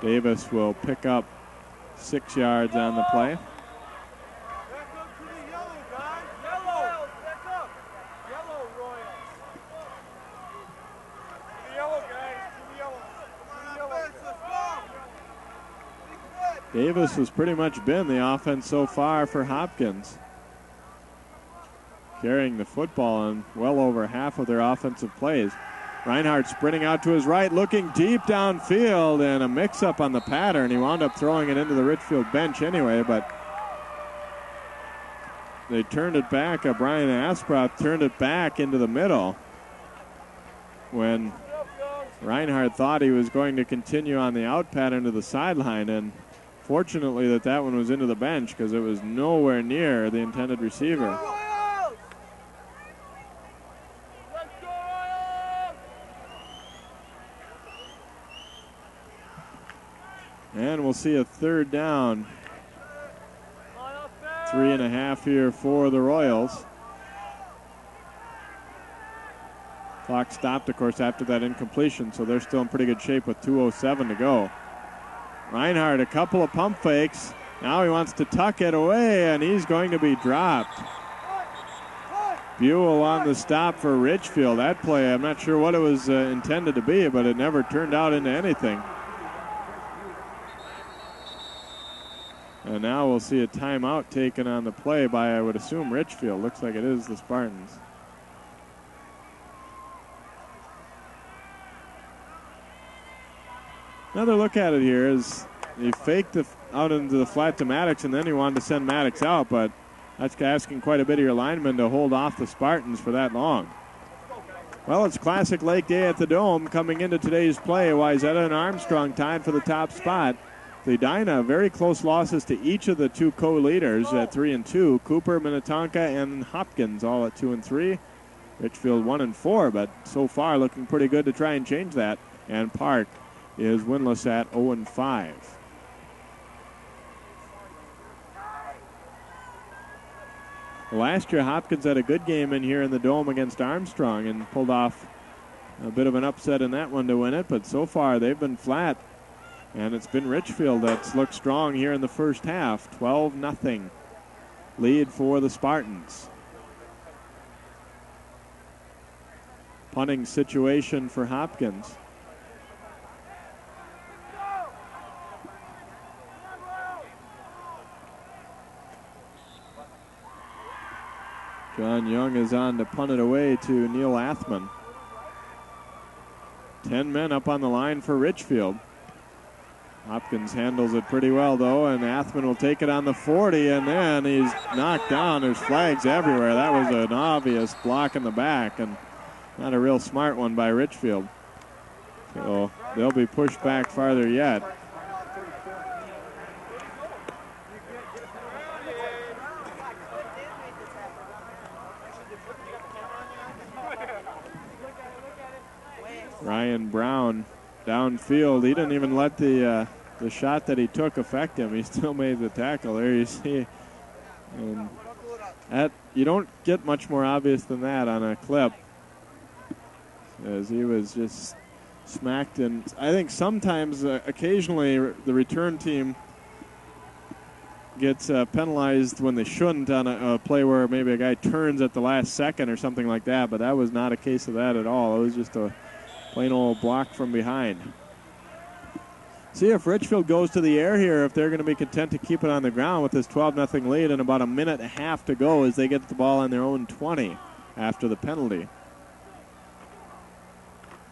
Davis will pick up 6 yards on the play. Back up to the yellow, guys. Yellow, back up. Yellow, Royal. To the yellow, guys. To the yellow. Come on, offense, let's go. Davis has pretty much been the offense so far for Hopkins, carrying the football on well over half of their offensive plays. Reinhardt sprinting out to his right, looking deep downfield, and a mix-up on the pattern. He wound up throwing it into the Richfield bench anyway, but they turned it back. Brian Asproth turned it back into the middle when Reinhardt thought he was going to continue on the out pattern to the sideline, and fortunately that one was into the bench because it was nowhere near the intended receiver. And we'll see a third down. 3.5 here for the Royals. Clock stopped, of course, after that incompletion, so they're still in pretty good shape with 2:07 to go. Reinhardt, a couple of pump fakes. Now he wants to tuck it away, and he's going to be dropped. Buell on the stop for Richfield. That play, I'm not sure what it was intended to be, but it never turned out into anything. And now we'll see a timeout taken on the play by, I would assume, Richfield. Looks like it is the Spartans. Another look at it here is he faked out into the flat to Maddox, and then he wanted to send Maddox out, but that's asking quite a bit of your linemen to hold off the Spartans for that long. Well, it's Classic Lake Day at the Dome. Coming into today's play, Wayzata and Armstrong tied for the top spot. The Edina, very close losses to each of the two co-leaders at 3-2. Cooper, Minnetonka, and Hopkins all at 2-3. Richfield 1-4, but so far looking pretty good to try and change that. And Park is winless at 0-5. Last year, Hopkins had a good game in here in the Dome against Armstrong and pulled off a bit of an upset in that one to win it, but so far they've been flat. And it's been Richfield that's looked strong here in the first half. 12-0 lead for the Spartans. Punting situation for Hopkins. John Young is on to punt it away to Neil Athman. 10 men up on the line for Richfield. Hopkins handles it pretty well, though, and Athman will take it on the 40, and then he's knocked down. There's flags everywhere. That was an obvious block in the back, and not a real smart one by Richfield. So they'll be pushed back farther yet. Ryan Brown downfield. He didn't even let the shot that he took affect him. He still made the tackle. There you see. And you don't get much more obvious than that on a clip, as he was just smacked. And I think sometimes, occasionally, the return team gets penalized when they shouldn't on a play where maybe a guy turns at the last second or something like that, but that was not a case of that at all. It was just a plain old block from behind. See if Richfield goes to the air here, if they're going to be content to keep it on the ground with this 12-0 lead and about a minute and a half to go as they get the ball on their own 20 after the penalty.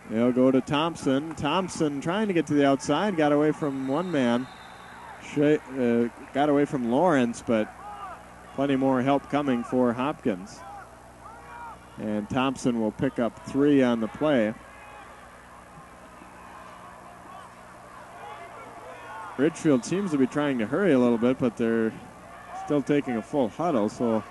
They'll go to Thompson. Thompson trying to get to the outside, got away from one man. Got away from Lawrence, but plenty more help coming for Hopkins. And Thompson will pick up 3 on the play. Ridgefield seems to be trying to hurry a little bit, but they're still taking a full huddle, so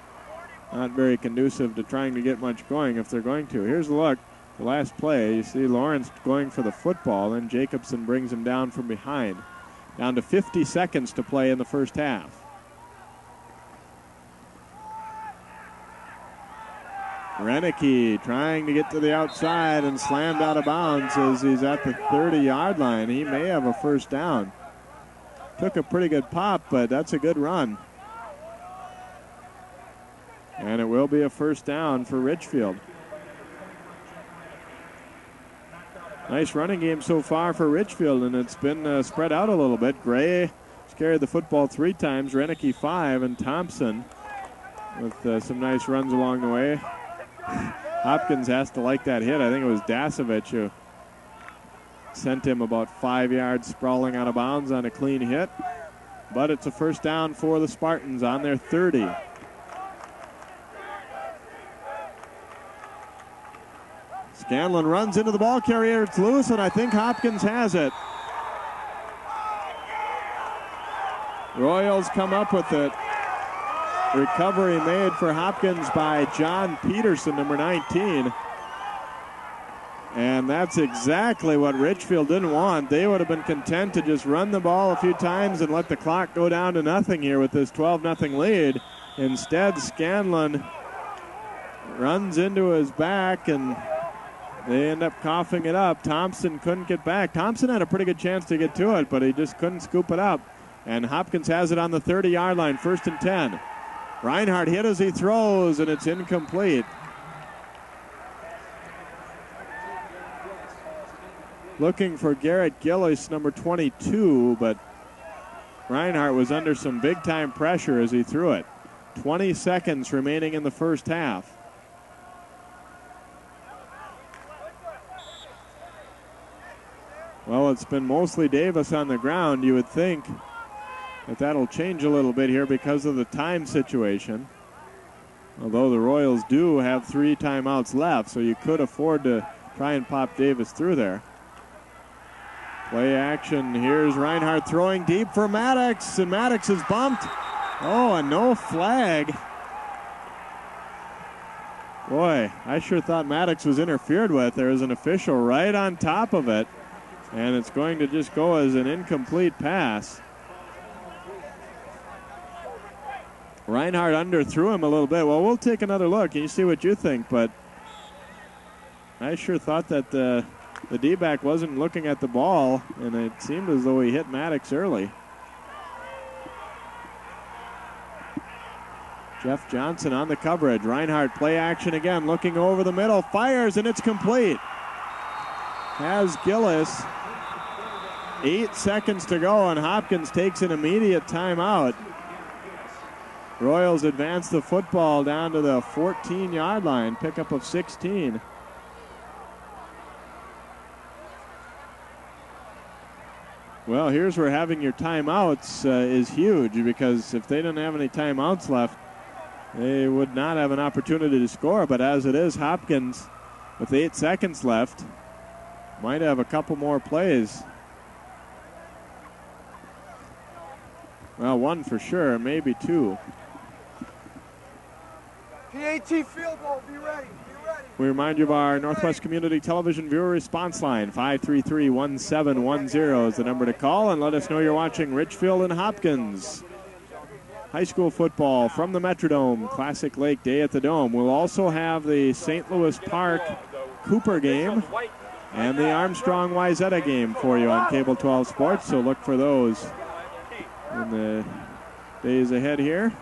not very conducive to trying to get much going if they're going to. Here's a look. The last play, you see Lawrence going for the football, and Jacobson brings him down from behind. Down to 50 seconds to play in the first half. Renicky trying to get to the outside and slammed out of bounds as he's at the 30-yard line. He may have a first down. Took a pretty good pop, but that's a good run. And it will be a first down for Ridgefield. Nice running game so far for Ridgefield, and it's been spread out a little bit. Gray has carried the football 3 times, Renicky 5, and Thompson with some nice runs along the way. Hopkins has to like that hit. I think it was Dasovich who sent him about 5 yards sprawling out of bounds on a clean hit. But it's a first down for the Spartans on their 30. Scanlon runs into the ball carrier. It's loose, and I think Hopkins has it. Royals come up with it. Recovery made for Hopkins by John Peterson, number 19. And that's exactly what Richfield didn't want. They would have been content to just run the ball a few times and let the clock go down to nothing here with this 12-0 lead. Instead, Scanlon runs into his back, and they end up coughing it up. Thompson couldn't get back. Thompson had a pretty good chance to get to it, but he just couldn't scoop it up. And Hopkins has it on the 30-yard line, 1st and 10. Reinhardt hit as he throws, and it's incomplete. Looking for Garrett Gillis, number 22, but Reinhardt was under some big-time pressure as he threw it. 20 seconds remaining in the first half. Well, it's been mostly Davis on the ground. You would think that that'll change a little bit here because of the time situation. Although the Royals do have 3 timeouts left, so you could afford to try and pop Davis through there. Play action. Here's Reinhardt throwing deep for Maddox, and Maddox is bumped. Oh, and no flag. Boy, I sure thought Maddox was interfered with. There was an official right on top of it, and it's going to just go as an incomplete pass. Reinhardt underthrew him a little bit. Well, we'll take another look and you see what you think, but I sure thought that the D-back wasn't looking at the ball, and it seemed as though he hit Maddox early. Jeff Johnson on the coverage. Reinhardt play action again, looking over the middle, fires, and it's complete. Has Gillis. 8 seconds to go, and Hopkins takes an immediate timeout. Royals advance the football down to the 14-yard line, pickup of 16. Well, here's where having your timeouts is huge, because if they didn't have any timeouts left, they would not have an opportunity to score. But as it is, Hopkins, with 8 seconds left, might have a couple more plays. Well, 1 for sure, maybe 2. PAT field goal, be ready. We remind you of our Northwest Community Television viewer response line. 533-1710 is the number to call, and let us know you're watching Richfield and Hopkins high school football from the Metrodome. Classic Lake Day at the Dome. We'll also have the St. Louis Park Cooper game and the Armstrong Wayzata game for you on Cable 12 Sports, so look for those in the days ahead here.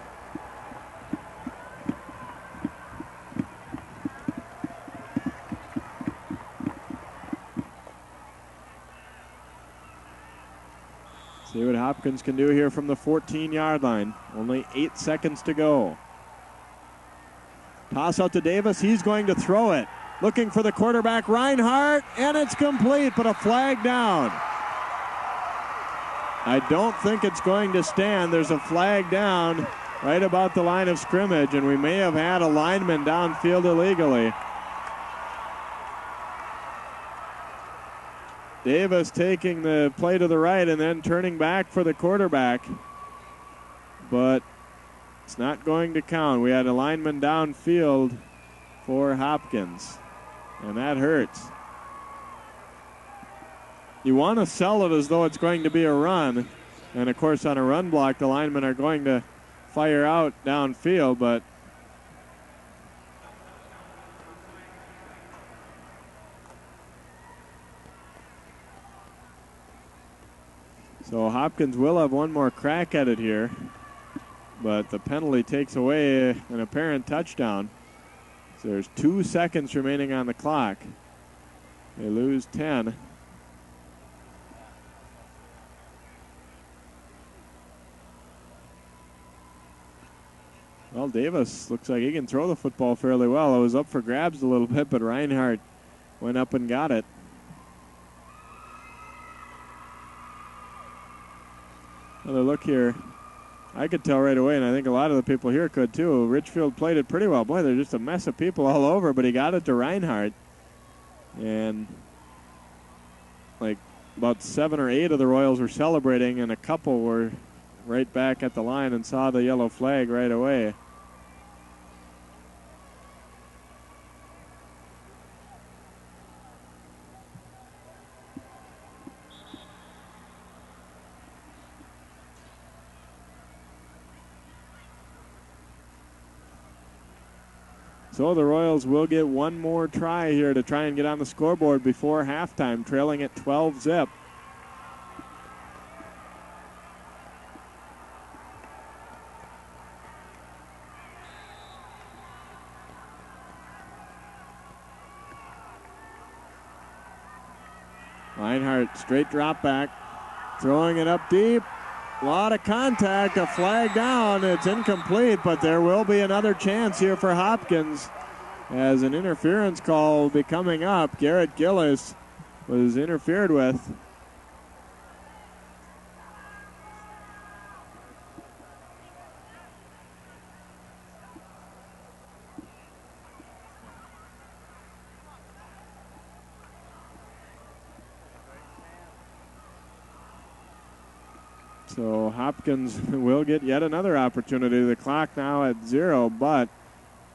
See what Hopkins can do here from the 14-yard line. Only 8 seconds to go. Toss out to Davis. He's going to throw it. Looking for the quarterback, Reinhardt, and it's complete, but a flag down. I don't think it's going to stand. There's a flag down right about the line of scrimmage, and we may have had a lineman downfield illegally. Davis taking the play to the right and then turning back for the quarterback. But it's not going to count. We had a lineman downfield for Hopkins, and that hurts. You want to sell it as though it's going to be a run. And, of course, on a run block, the linemen are going to fire out downfield, but so Hopkins will have one more crack at it here, but the penalty takes away an apparent touchdown. So there's 2 seconds remaining on the clock. They lose 10. Well, Davis looks like he can throw the football fairly well. It was up for grabs a little bit, but Reinhardt went up and got it. Another look here. I could tell right away, and I think a lot of the people here could too. Richfield played it pretty well. Boy, there's just a mess of people all over, but he got it to Reinhardt. And like about 7 or 8 of the Royals were celebrating, and a couple were right back at the line and saw the yellow flag right away. So the Royals will get one more try here to try and get on the scoreboard before halftime, trailing at 12-zip. Reinhardt, straight drop back, throwing it up deep. A lot of contact, a flag down. It's incomplete, but there will be another chance here for Hopkins as an interference call will be coming up. Garrett Gillis was interfered with. So Hopkins will get yet another opportunity. The clock now at 0, but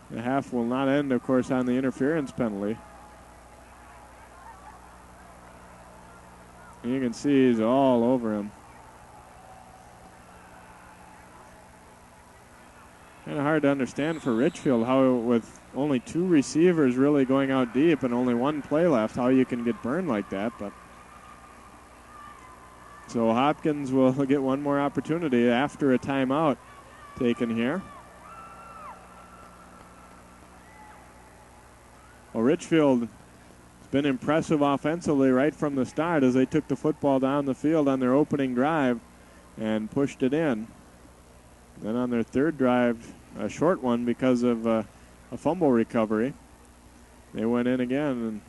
the half will not end, of course, on the interference penalty. And you can see he's all over him. Kind of hard to understand for Richfield how, with only 2 receivers really going out deep and only 1 play left, how you can get burned like that. But so Hopkins will get one more opportunity after a timeout taken here. Well, Richfield has been impressive offensively right from the start as they took the football down the field on their opening drive and pushed it in. Then on their third drive, a short one because of a fumble recovery, they went in again and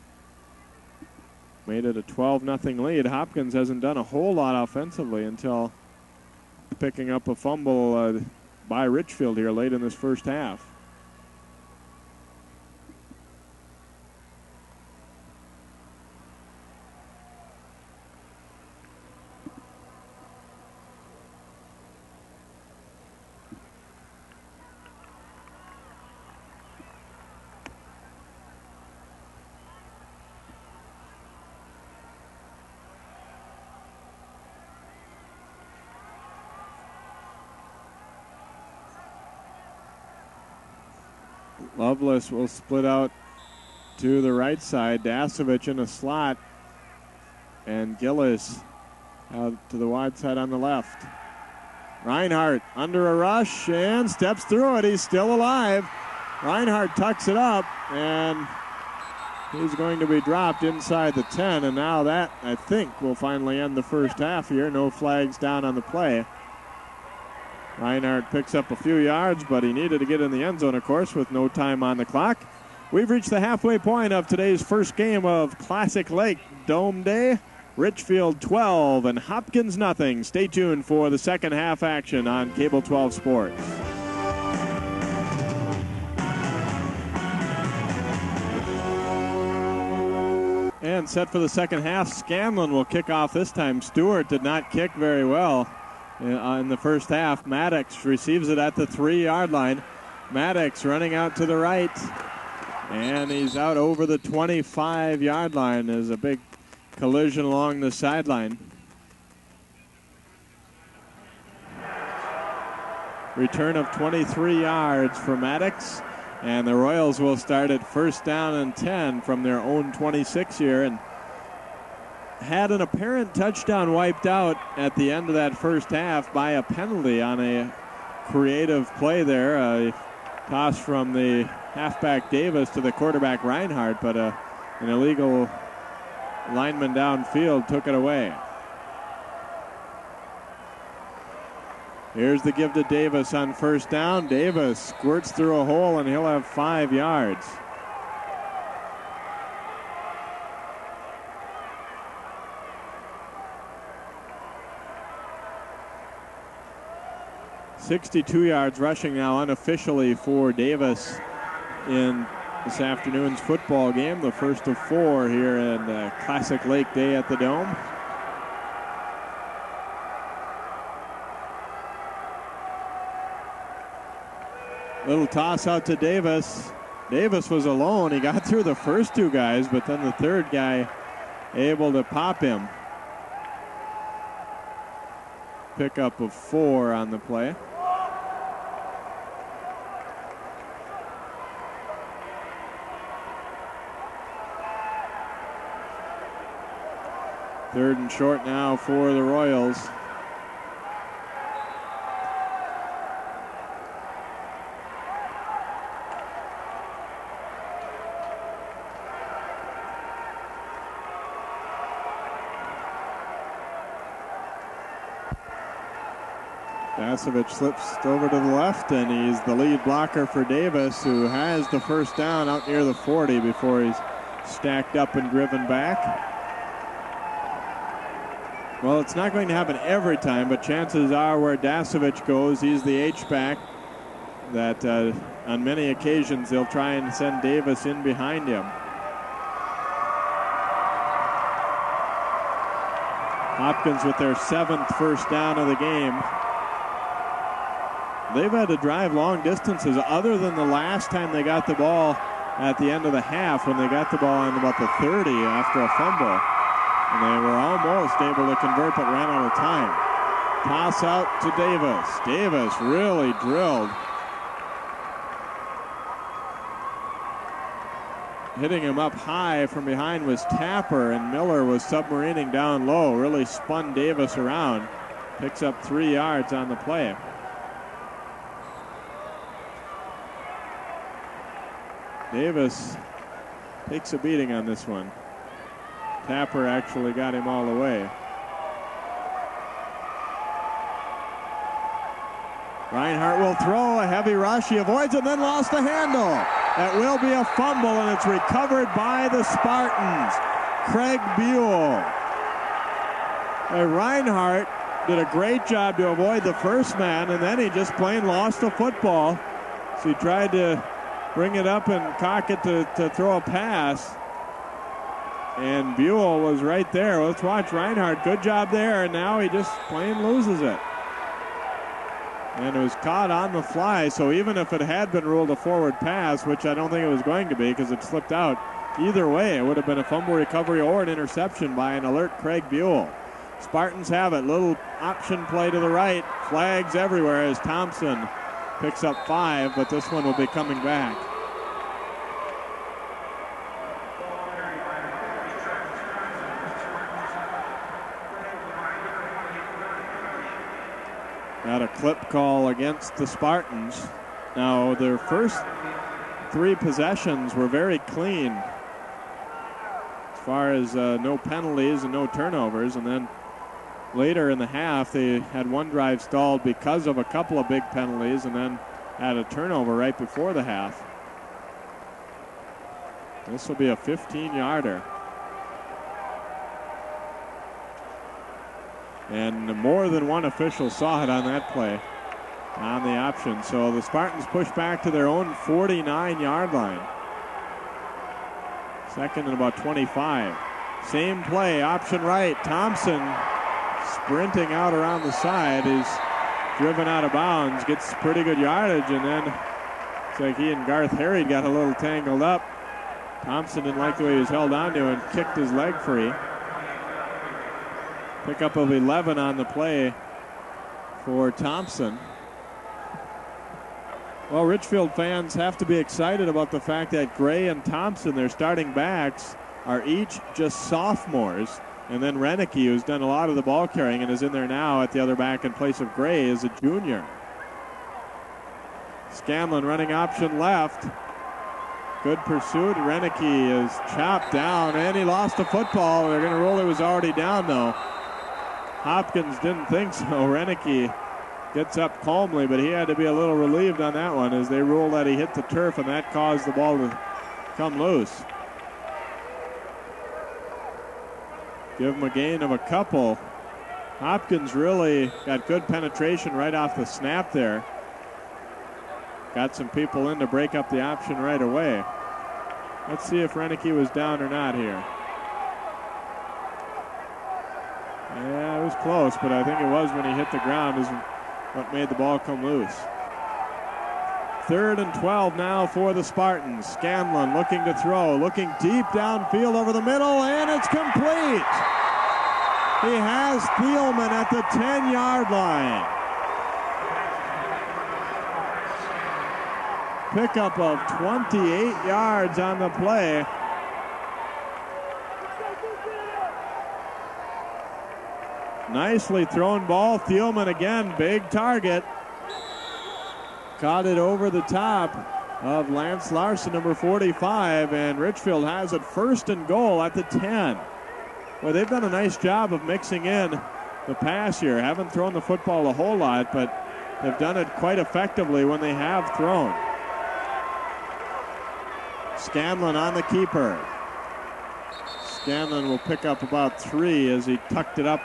made it a 12-0 lead. Hopkins hasn't done a whole lot offensively until picking up a fumble by Richfield here late in this first half. Lovelace will split out to the right side. Dasovich in a slot. And Gillis out to the wide side on the left. Reinhardt under a rush and steps through it. He's still alive. Reinhardt tucks it up, and he's going to be dropped inside the 10, and now that, I think, will finally end the first half here. No flags down on the play. Reinhardt picks up a few yards, but he needed to get in the end zone, of course, with no time on the clock. We've reached the halfway point of today's first game of Classic Lake Dome Day. Richfield 12 and Hopkins nothing. Stay tuned for the second half action on Cable 12 Sports. And set for the second half, Scanlon will kick off this time. Stewart did not kick very well in the first half. Maddox receives it at the 3-yard line. Maddox running out to the right, and he's out over the 25-yard line. There's a big collision along the sideline. Return of 23 yards for Maddox, and the Royals will start at first down and 10 from their own 26 here, and had an apparent touchdown wiped out at the end of that first half by a penalty on a creative play there. A toss from the halfback Davis to the quarterback Reinhardt, but an illegal lineman downfield took it away. Here's the give to Davis on first down. Davis squirts through a hole, and he'll have 5 yards. $62 yards rushing now unofficially for Davis in this afternoon's football game, the first of 4 here in Classic Lake Day at the Dome. Little toss out to Davis. Davis was alone. He got through the first 2 guys, but then the third guy able to pop him. Pickup of 4 on the play. Third and short now for the Royals. Dasovich slips over to the left, and he's the lead blocker for Davis, who has the first down out near the 40 before he's stacked up and driven back. Well, it's not going to happen every time, but chances are where Dasovich goes, he's the H-back, that on many occasions they'll try and send Davis in behind him. Hopkins with their 7th first down of the game. They've had to drive long distances other than the last time they got the ball at the end of the half, when they got the ball on about the 30 after a fumble. And they were almost able to convert, but ran out of time. Toss out to Davis. Davis really drilled. Hitting him up high from behind was Tapper, and Miller was submarining down low. Really spun Davis around. Picks up 3 yards on the play. Davis takes a beating on this one. Tapper actually got him all the way. Reinhardt will throw a heavy rush. He avoids it, then lost the handle. That will be a fumble, and it's recovered by the Spartans. Craig Buell. Reinhardt did a great job to avoid the first man, and then he just plain lost the football. So he tried to bring it up and cock it to throw a pass. And Buell was right there. Let's watch Reinhardt. Good job there, and now he just plain loses it. And it was caught on the fly, so even if it had been ruled a forward pass, which I don't think it was going to be because it slipped out, either way, it would have been a fumble recovery or an interception by an alert Craig Buell. Spartans have it. Little option play to the right. Flags everywhere as Thompson picks up 5, but this one will be coming back. got a clip call against the Spartans. Now, their first 3 possessions were very clean as far as no penalties and no turnovers, and then later in the half they had one drive stalled because of a couple of big penalties and then had a turnover right before the half. This will be a 15-yarder. And more than one official saw it on that play, on the option. So the Spartans push back to their own 49-yard line. Second and about 25. Same play, option right. Thompson sprinting out around the side. He's driven out of bounds, gets pretty good yardage, and then it's like he and Garth Harry got a little tangled up. Thompson didn't like the way he was held onto and kicked his leg free. Pickup of 11 on the play for Thompson. Well, Richfield fans have to be excited about the fact that Gray and Thompson, their starting backs, are each just sophomores. And then Renicky, who's done a lot of the ball carrying and is in there now at the other back in place of Gray, is a junior. Scanlon running option left. Good pursuit. Renicky is chopped down, and he lost the football. They're going to rule it was already down, though. Hopkins didn't think so. Renicky gets up calmly, but he had to be a little relieved on that one as they ruled that he hit the turf, and that caused the ball to come loose. Give him a gain of a couple. Hopkins really got good penetration right off the snap there. Got some people in to break up the option right away. Let's see if Renicky was down or not here. Yeah, it was close, but I think it was when he hit the ground is what made the ball come loose. 3rd and 12 now for the Spartans. Scanlon looking to throw, looking deep downfield over the middle, and it's complete. He has Thielman at the 10-yard line. Pickup of 28 yards on the play. Nicely thrown ball. Thielman again, big target. Caught it over the top of Lance Larson, number 45, and Richfield has it 1st and goal at the 10. Well, they've done a nice job of mixing in the pass here. Haven't thrown the football a whole lot, but they've done it quite effectively when they have thrown. Scanlon on the keeper. Scanlon will pick up about 3 as he tucked it up,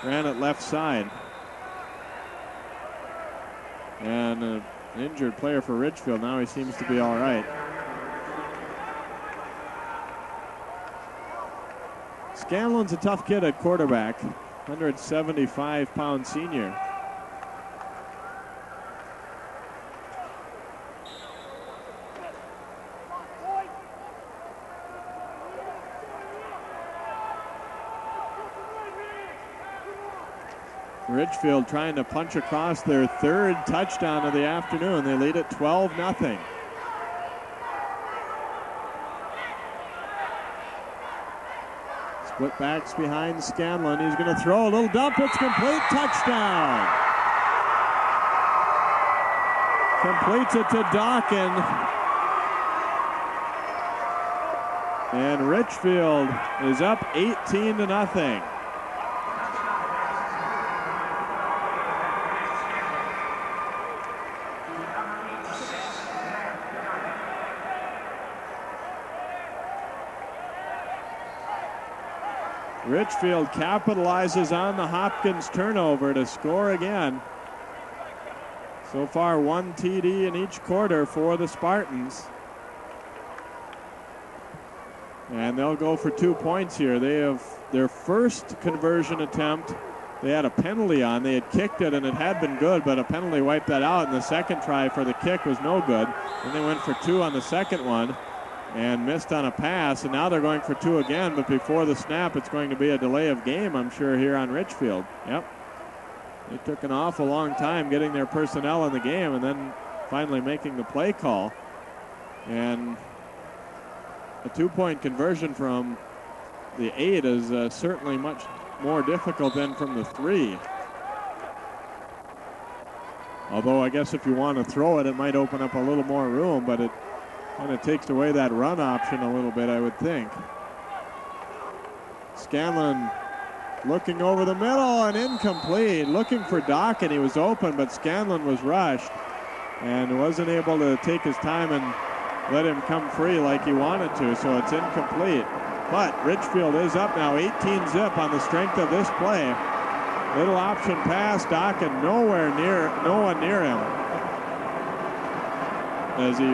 ran it left side. And an injured player for Ridgefield. Now he seems to be all right. Scanlon's a tough kid at quarterback, 175-pound senior. Ridgefield trying to punch across their 3rd touchdown of the afternoon. They lead at 12-0. Split backs behind Scanlon. He's going to throw a little dump. It's complete. Touchdown. Completes it to Dawkin. And Richfield is up 18-0. Richfield capitalizes on the Hopkins turnover to score again. So far, 1 TD in each quarter for the Spartans. And they'll go for 2 points here. They have their first conversion attempt. They had a penalty on. They had kicked it, and it had been good, but a penalty wiped that out, and the second try for the kick was no good. Then they went for 2 on the second one and missed on a pass, and now they're going for 2 again, but before the snap, it's going to be a delay of game, I'm sure, here on Richfield. Yep. They took an awful long time getting their personnel in the game and then finally making the play call. And a 2-point conversion from the 8 is certainly much more difficult than from the 3. Although I guess if you want to throw it, it might open up a little more room, but it kind of takes away that run option a little bit, I would think. Scanlon looking over the middle and incomplete. Looking for Dokken. He was open, but Scanlon was rushed and wasn't able to take his time and let him come free like he wanted to, so it's incomplete. But Richfield is up now, 18-zip on the strength of this play. Little option pass, Dokken no one near him, as he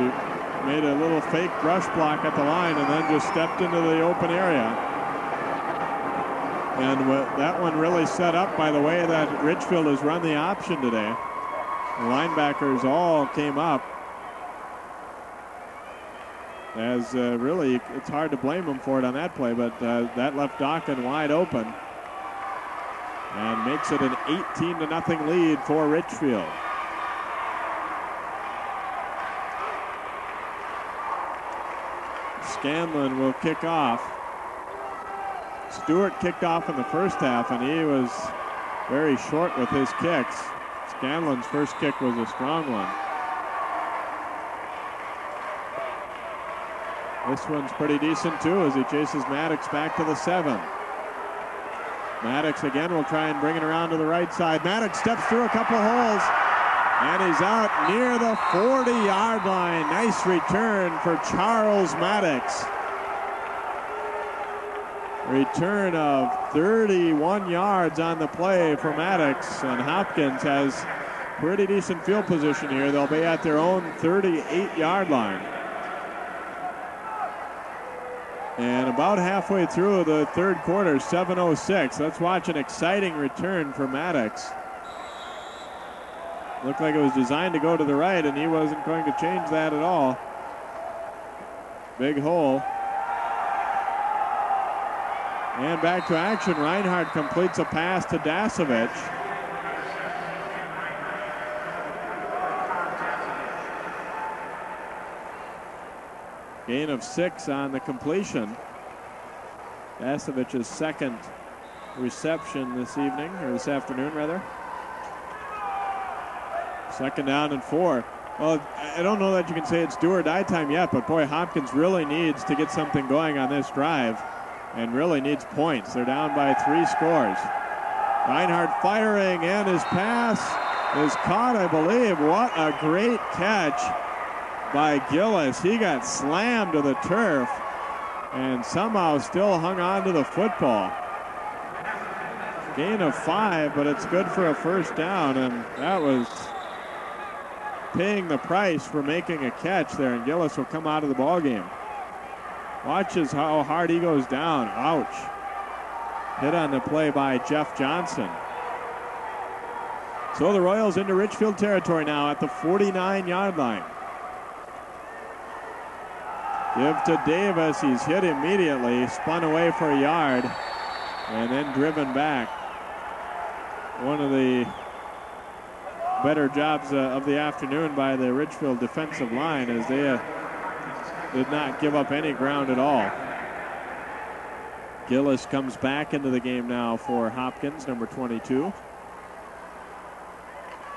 made a little fake brush block at the line and then just stepped into the open area. And that one really set up by the way that Richfield has run the option today. The linebackers all came up. As really, it's hard to blame him for it on that play, but that left Dokken wide open. And makes it an 18-0 lead for Richfield. Scanlon will kick off. Stewart kicked off in the first half, and he was very short with his kicks. Scanlon's first kick was a strong one. This one's pretty decent too as he chases Maddox back to the 7. Maddox again will try and bring it around to the right side. Maddox steps through a couple of holes and he's out near the 40-yard line. Nice return for Charles Maddox. Return of 31 yards on the play for Maddox, and Hopkins has pretty decent field position here. They'll be at their own 38-yard line. And about halfway through the third quarter, 7:06. Let's watch an exciting return for Maddox. Looked like it was designed to go to the right, and he wasn't going to change that at all. Big hole. And back to action. Reinhardt completes a pass to Dasovic. Gain of 6 on the completion. Dasovic's second reception this evening, or this afternoon rather. 2nd down and 4. Well, I don't know that you can say it's do or die time yet, but boy, Hopkins really needs to get something going on this drive and really needs points. They're down by 3 scores. Reinhardt firing, and his pass is caught, I believe. What a great catch by Gillis. He got slammed to the turf and somehow still hung on to the football. Gain of 5, but it's good for a first down, and that was paying the price for making a catch there, and Gillis will come out of the ball game. Watches how hard he goes down. Ouch. Hit on the play by Jeff Johnson. So the Royals into Richfield territory now at the 49-yard line. Give to Davis. He's hit immediately, spun away for a yard, and then driven back. One of the better jobs of the afternoon by the Richfield defensive line, as they did not give up any ground at all. Gillis comes back into the game now for Hopkins, number 22.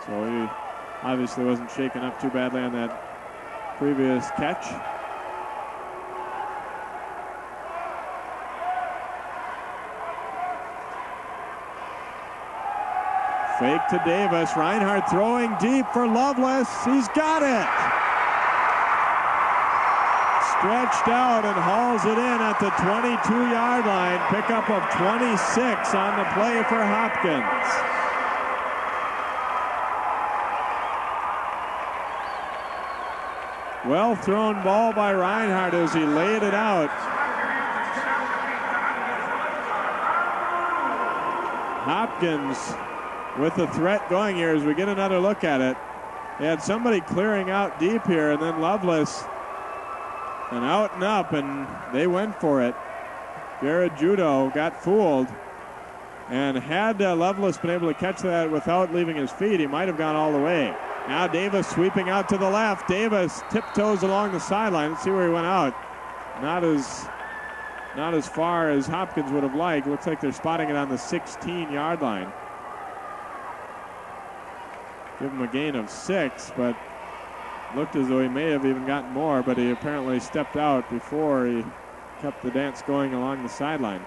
So he obviously wasn't shaken up too badly on that previous catch. Fake to Davis. Reinhardt throwing deep for Lovelace. He's got it. Stretched out and hauls it in at the 22-yard line. Pickup of 26 on the play for Hopkins. Well thrown ball by Reinhardt as he laid it out. Hopkins with the threat going here as we get another look at it. They had somebody clearing out deep here, and then Lovelace and out and up, and they went for it. Jared Judo got fooled, and had Lovelace been able to catch that without leaving his feet, he might have gone all the way. Now Davis sweeping out to the left. Davis tiptoes along the sideline. Let's see where he went out. Not as far as Hopkins would have liked. Looks like they're spotting it on the 16-yard line. give him a gain of 6, but looked as though he may have even gotten more, but he apparently stepped out before he kept the dance going along the sideline.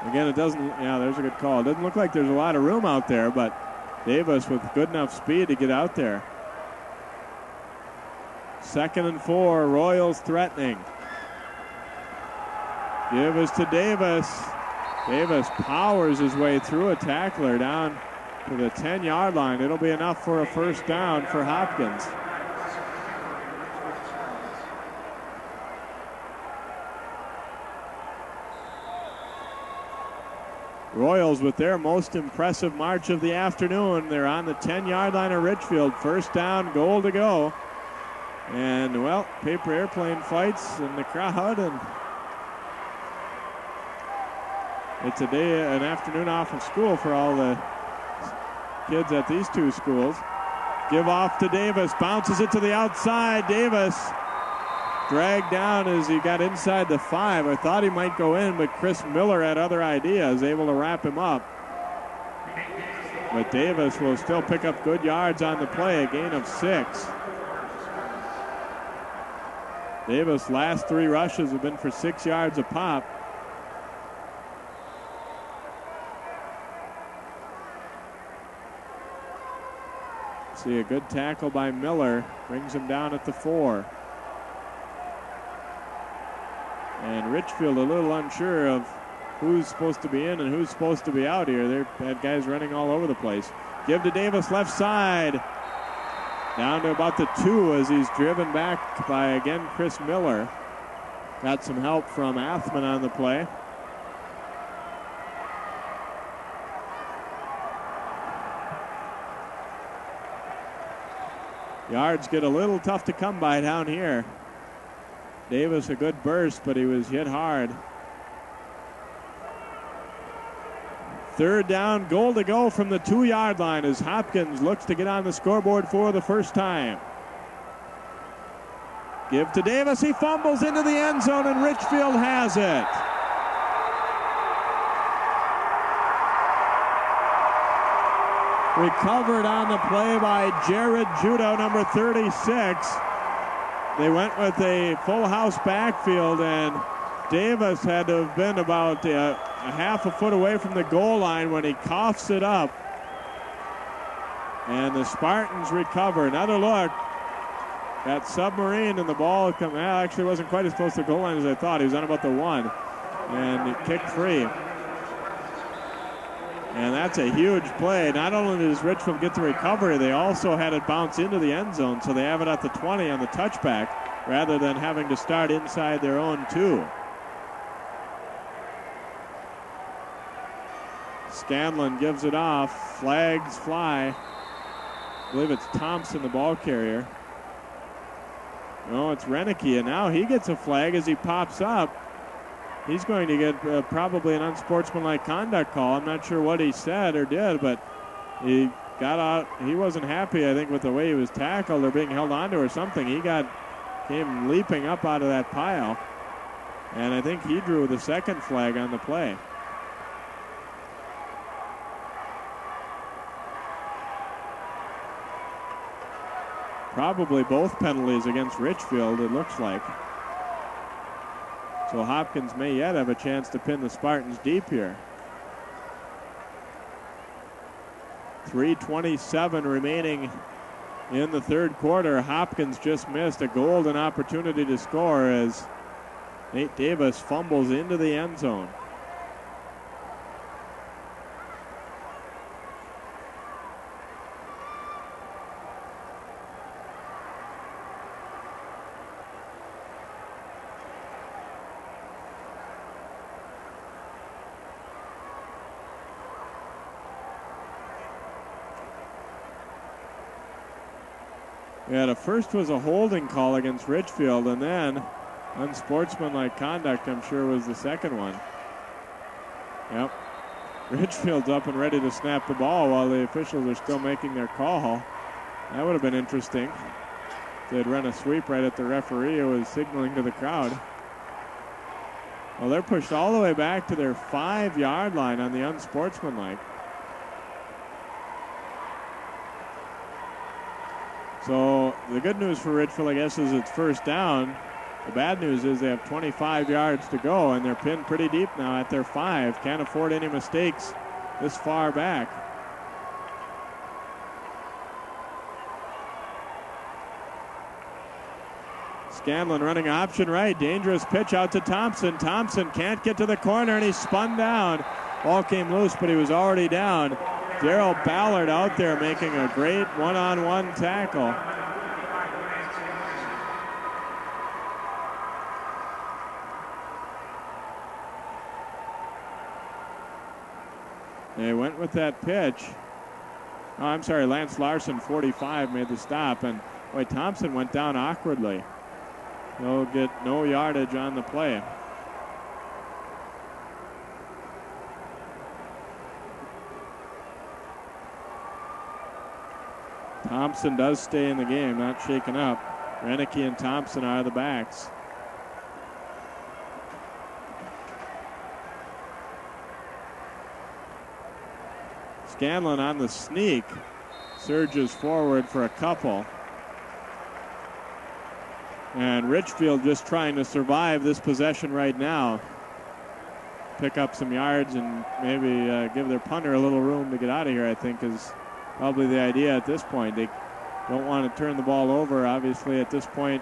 Again, it doesn't, yeah, there's a good call. It doesn't look like there's a lot of room out there, but Davis with good enough speed to get out there. 2nd and 4, Royals threatening. Give us to Davis. Davis powers his way through a tackler down to the 10-yard line. It'll be enough for a first down for Hopkins. Royals with their most impressive march of the afternoon. They're on the 10-yard line of Richfield. First down, goal to go. And, well, paper airplane fights in the crowd, and it's a day, an afternoon off of school for all the kids at these two schools. Give off to Davis, bounces it to the outside. Davis dragged down as he got inside the 5. I thought he might go in, but Chris Miller had other ideas, able to wrap him up. But Davis will still pick up good yards on the play, a gain of 6. Davis' last 3 rushes have been for 6 yards a pop. See a good tackle by Miller, brings him down at the 4. And Richfield a little unsure of who's supposed to be in and who's supposed to be out here. They've had guys running all over the place. Give to Davis, left side. Down to about the 2 as he's driven back by, again, Chris Miller. Got some help from Athman on the play. Yards get a little tough to come by down here. Davis a good burst, but he was hit hard. 3rd down, goal to go from the 2-yard line as Hopkins looks to get on the scoreboard for the first time. Give to Davis, he fumbles into the end zone, and Richfield has it. Recovered on the play by Jared Judo, number 36. They went with a full house backfield, and Davis had to have been about a half a foot away from the goal line when he coughs it up. And the Spartans recover. Another look. Got submarine, and the ball actually wasn't quite as close to the goal line as I thought. He was on about the 1. And it kicked free. And that's a huge play. Not only does Richfield get the recovery, they also had it bounce into the end zone, so they have it at the 20 on the touchback rather than having to start inside their own 2. Scanlon gives it off. Flags fly. I believe it's Thompson, the ball carrier. No, it's Renicky, and now he gets a flag as he pops up. He's going to get probably an unsportsmanlike conduct call. I'm not sure what he said or did, but he got out. He wasn't happy, I think, with the way he was tackled or being held onto or something. He came leaping up out of that pile, and I think he drew the 2nd flag on the play. Probably both penalties against Richfield, it looks like. So Hopkins may yet have a chance to pin the Spartans deep here. 3:27 remaining in the 3rd quarter. Hopkins just missed a golden opportunity to score as Nate Davis fumbles into the end zone. Yeah, the first was a holding call against Richfield, and then unsportsmanlike conduct, I'm sure, was the 2nd one. Yep. Richfield's up and ready to snap the ball while the officials are still making their call. That would have been interesting. They'd run a sweep right at the referee who was signaling to the crowd. Well, they're pushed all the way back to their 5-yard line on the unsportsmanlike. So the good news for Richfield, I guess, is it's first down. The bad news is they have 25 yards to go, and they're pinned pretty deep now at their 5. Can't afford any mistakes this far back. Scanlon running option right. Dangerous pitch out to Thompson. Thompson can't get to the corner, and he's spun down. Ball came loose, but he was already down. Darryl Ballard out there making a great one-on-one tackle. They went with that pitch. Oh, I'm sorry, Lance Larson, 45, made the stop, and boy, Thompson went down awkwardly. He'll get no yardage on the play. Thompson does stay in the game, not shaken up. Renicky and Thompson are the backs. Scanlon on the sneak, surges forward for a couple. And Richfield just trying to survive this possession right now. Pick up some yards and maybe give their punter a little room to get out of here, I think, is probably the idea at this point. They don't want to turn the ball over, obviously, at this point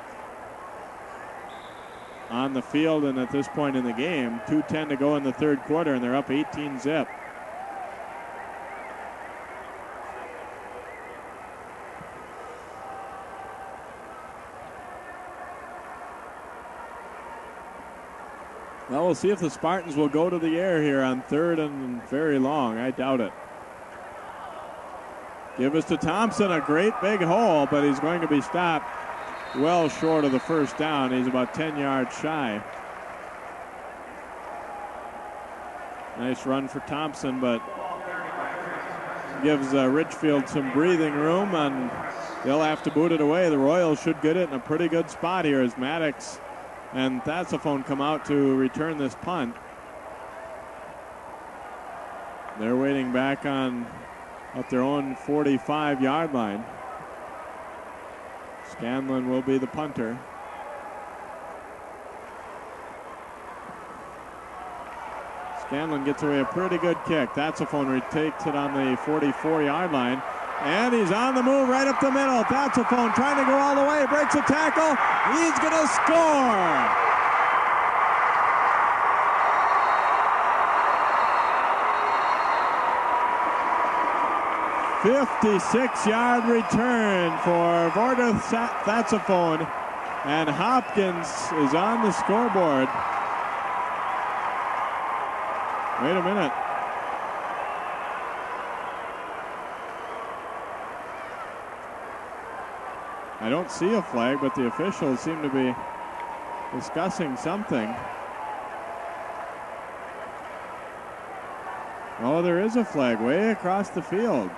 on the field and at this point in the game. 2:10 to go in the third quarter, and they're up 18-zip. Well, we'll see if the Spartans will go to the air here on 3rd and very long. I doubt it. Give us to Thompson, a great big hole, but he's going to be stopped well short of the first down. He's about 10 yards shy. Nice run for Thompson, but gives Richfield some breathing room, and they'll have to boot it away. The Royals should get it in a pretty good spot here as Maddox and Thatsaphone come out to return this punt. They're waiting back on at their own 45-yard line. Scanlon will be the punter. Scanlon gets away a pretty good kick. Thatsaphone takes it on the 44-yard line. And he's on the move right up the middle. Thatsaphone trying to go all the way. Breaks a tackle. He's going to score. 56-yard return for Vorda Thatsaphone. And Hopkins is on the scoreboard. Wait a minute. I don't see a flag, but the officials seem to be discussing something. Oh, there is a flag way across the field.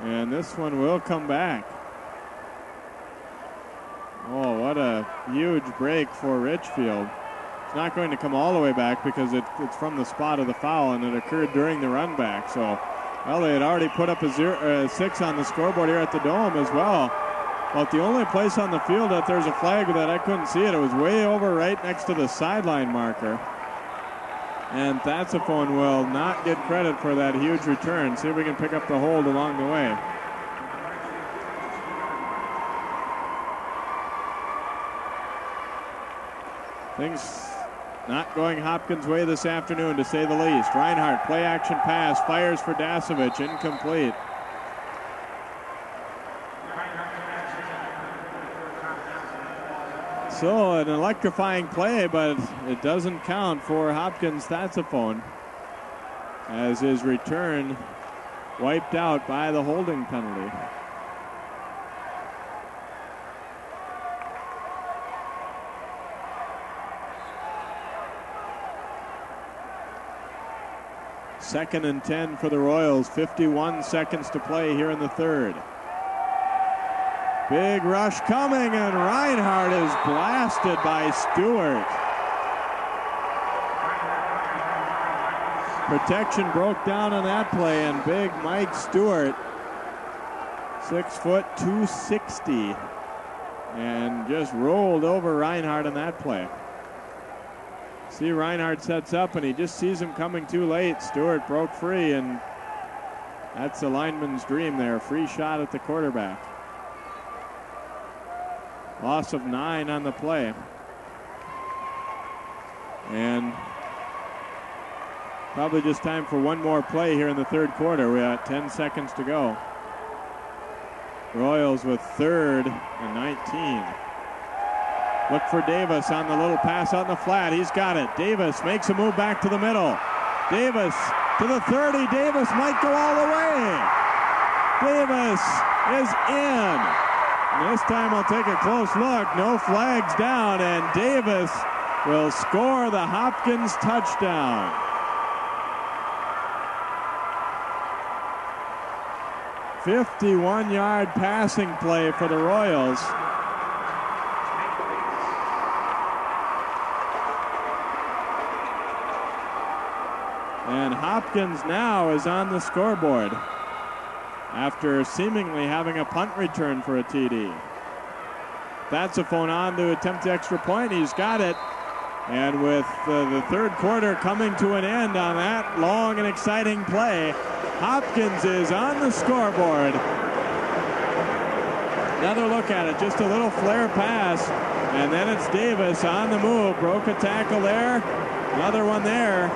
And this one will come back. Oh, what a huge break for Richfield. It's not going to come all the way back because it's from the spot of the foul, and it occurred during the run back. So, well, they had already put up a 6 on the scoreboard here at the Dome as well. But the only place on the field that there's a flag that I couldn't see it was way over right next to the sideline marker. And Thatsaphone will not get credit for that huge return. See if we can pick up the hold along the way. Things not going Hopkins' way this afternoon, to say the least. Reinhardt, play action pass, fires for Dasovich, incomplete. So an electrifying play, but it doesn't count for Hopkins Thatsaphone as his return wiped out by the holding penalty. Second and 10 for the Royals. 51 seconds to play here in the third. Big rush coming, and Reinhardt is blasted by Stewart. Protection broke down on that play, and big Mike Stewart, 6 foot 260, and just rolled over Reinhardt on that play. See, Reinhardt sets up, and he just sees him coming too late. Stewart broke free, and that's the lineman's dream there. Free shot at the quarterback. Loss of 9 on the play. And probably just time for one more play here in the third quarter. We got 10 seconds to go. Royals with 3rd and 19. Look for Davis on the little pass out in the flat. He's got it. Davis makes a move back to the middle. Davis to the 30. Davis might go all the way. Davis is in. And this time I'll take a close look. No flags down, and Davis will score the Hopkins touchdown. "51-yard passing play for the Royals. And Hopkins now is on the scoreboard after seemingly having a punt return for a TD. That's a phone on to attempt the extra point. He's got it. And with the third quarter coming to an end on that long and exciting play, Hopkins is on the scoreboard. Another look at it, just a little flare pass, and then it's Davis on the move. Broke a tackle there, another one there,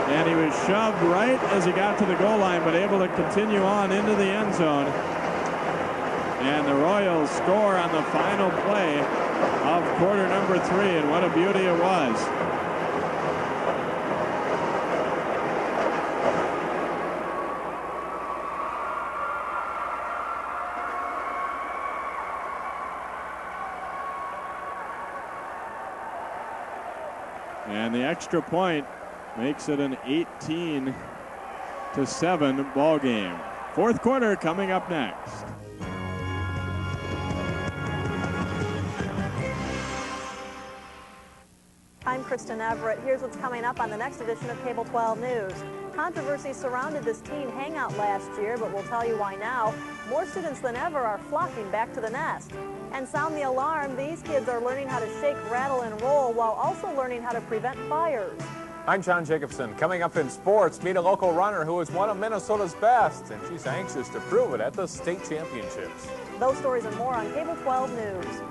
and he was shoved right as he got to the goal line, but able to continue on into the end zone. And the Royals score on the final play of quarter number 3, and what a beauty it was. And the extra point makes it an 18-7 ball game. Fourth quarter coming up next. I'm Kristen Everett. Here's what's coming up on the next edition of Cable 12 News. Controversy surrounded this teen hangout last year, but we'll tell you why now. More students than ever are flocking back to the nest. And sound the alarm, these kids are learning how to shake, rattle, and roll while also learning how to prevent fires. I'm John Jacobson. Coming up in sports, meet a local runner who is one of Minnesota's best, and she's anxious to prove it at the state championships. Those stories and more on Cable 12 News.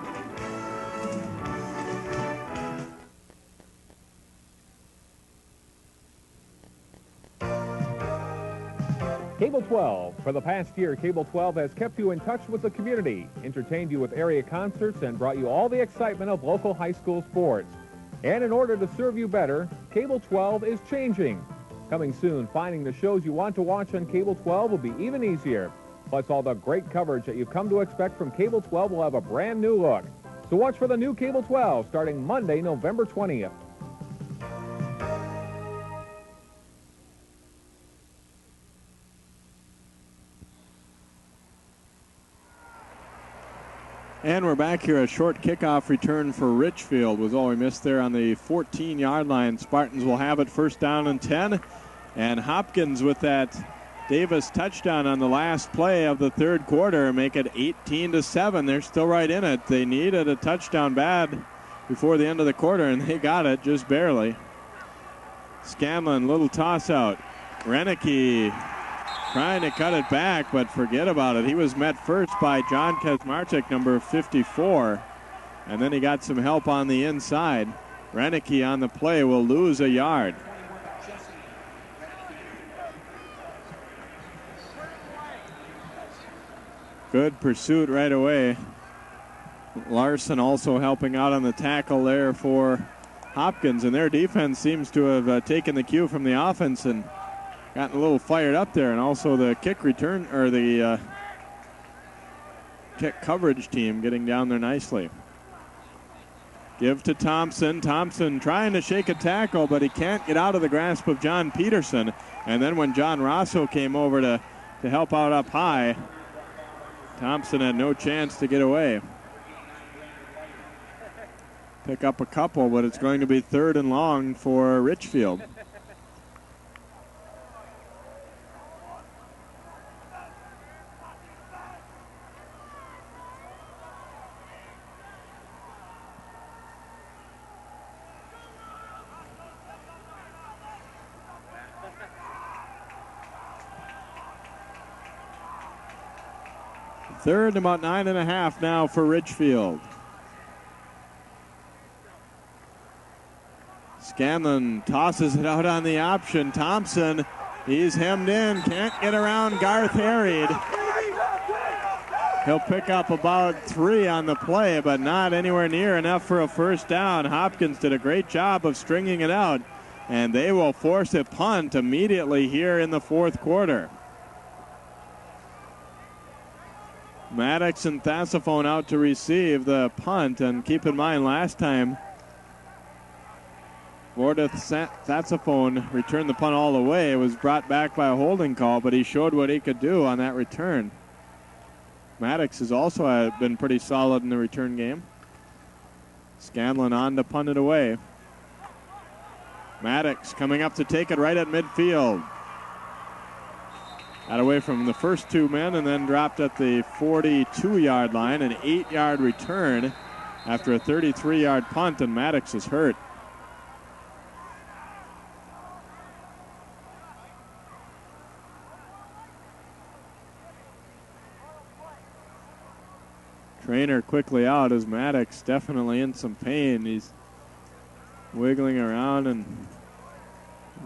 Cable 12. For the past year, Cable 12 has kept you in touch with the community, entertained you with area concerts, and brought you all the excitement of local high school sports. And in order to serve you better, Cable 12 is changing. Coming soon, finding the shows you want to watch on Cable 12 will be even easier. Plus, all the great coverage that you've come to expect from Cable 12 will have a brand new look. So watch for the new Cable 12 starting Monday, November 20th. And we're back here. A short kickoff return for Richfield was all we missed there on the 14-yard line. Spartans will have it first down and 10. And Hopkins with that Davis touchdown on the last play of the third quarter make it 18-7. They're still right in it. They needed a touchdown bad before the end of the quarter, and they got it just barely. Scanlon, little toss out. Renicky trying to cut it back, but forget about it. He was met first by John Kazmarczyk, number 54, and then he got some help on the inside. Renicky on the play will lose a yard. Good pursuit right away. Larson also helping out on the tackle there for Hopkins, and their defense seems to have taken the cue from the offense and gotten a little fired up there, and also the kick return, or the kick coverage team getting down there nicely. Give to Thompson. Thompson trying to shake a tackle, but he can't get out of the grasp of John Peterson. And then when John Rosso came over to help out up high, Thompson had no chance to get away. Pick up a couple, but it's going to be third and long for Richfield. Third and about 9.5 now for Richfield. Scanlon tosses it out on the option. Thompson, he's hemmed in, can't get around Garth Harried. He'll pick up about 3 on the play, but not anywhere near enough for a first down. Hopkins did a great job of stringing it out, and they will force a punt immediately here in the fourth quarter. Maddox and Thassifone out to receive the punt, and keep in mind last time Vordeth Thassifone returned the punt all the way. It was brought back by a holding call, but he showed what he could do on that return. Maddox has also been pretty solid in the return game. Scanlon on to punt it away. Maddox coming up to take it right at midfield. Got away from the first 2 men and then dropped at the 42-yard line. An 8-yard return after a 33-yard punt, and Maddox is hurt. Trainer quickly out as Maddox definitely in some pain. He's wiggling around and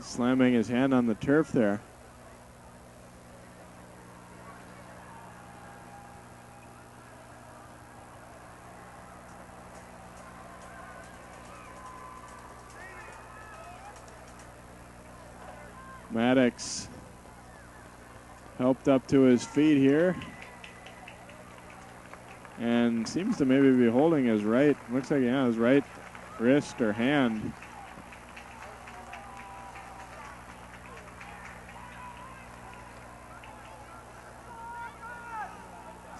slamming his hand on the turf there. Maddox helped up to his feet here and seems to maybe be holding his right, looks like, yeah, his right wrist or hand.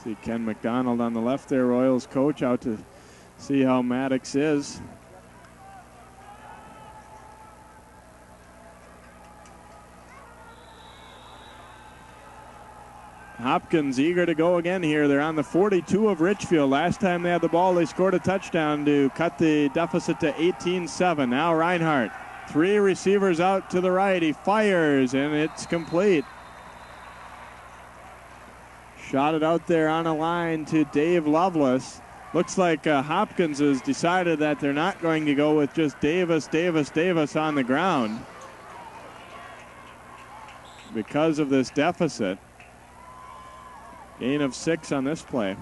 See Ken McDonald on the left there, Royals coach, out to see how Maddox is. Hopkins eager to go again here. They're on the 42 of Richfield. Last time they had the ball, they scored a touchdown to cut the deficit to 18-7. Now Reinhardt, 3 receivers out to the right. He fires, and it's complete. Shot it out there on a line to Dave Lovelace. Looks like Hopkins has decided that they're not going to go with just Davis on the ground because of this deficit. Gain of 6 on this play.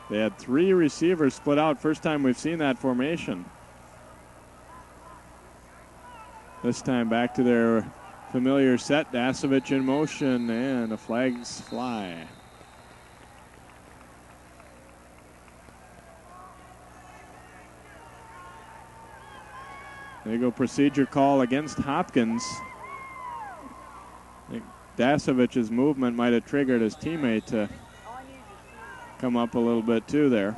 They had 3 receivers split out. First time we've seen that formation. This time back to their familiar set. Dasovich in motion, and the flags fly. There you go, procedure call against Hopkins. I think Dasovich's movement might have triggered his teammate to come up a little bit too there.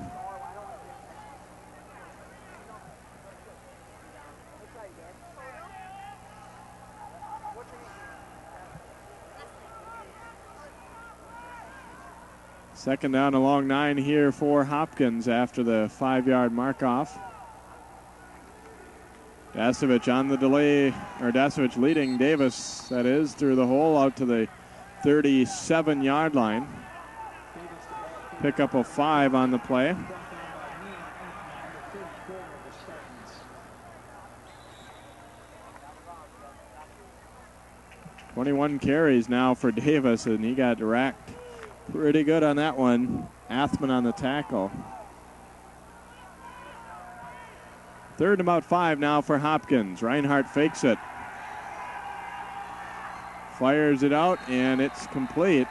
Second down along 9 here for Hopkins after the 5-yard mark off. Dasovich on the delay, or Dasovich leading Davis, that is, through the hole out to the 37-yard line. Pick up a 5 on the play. "21 carries now for Davis, and he got racked pretty good on that one. Athman on the tackle. Third and about 5 now for Hopkins. Reinhardt fakes it. Fires it out, and it's complete.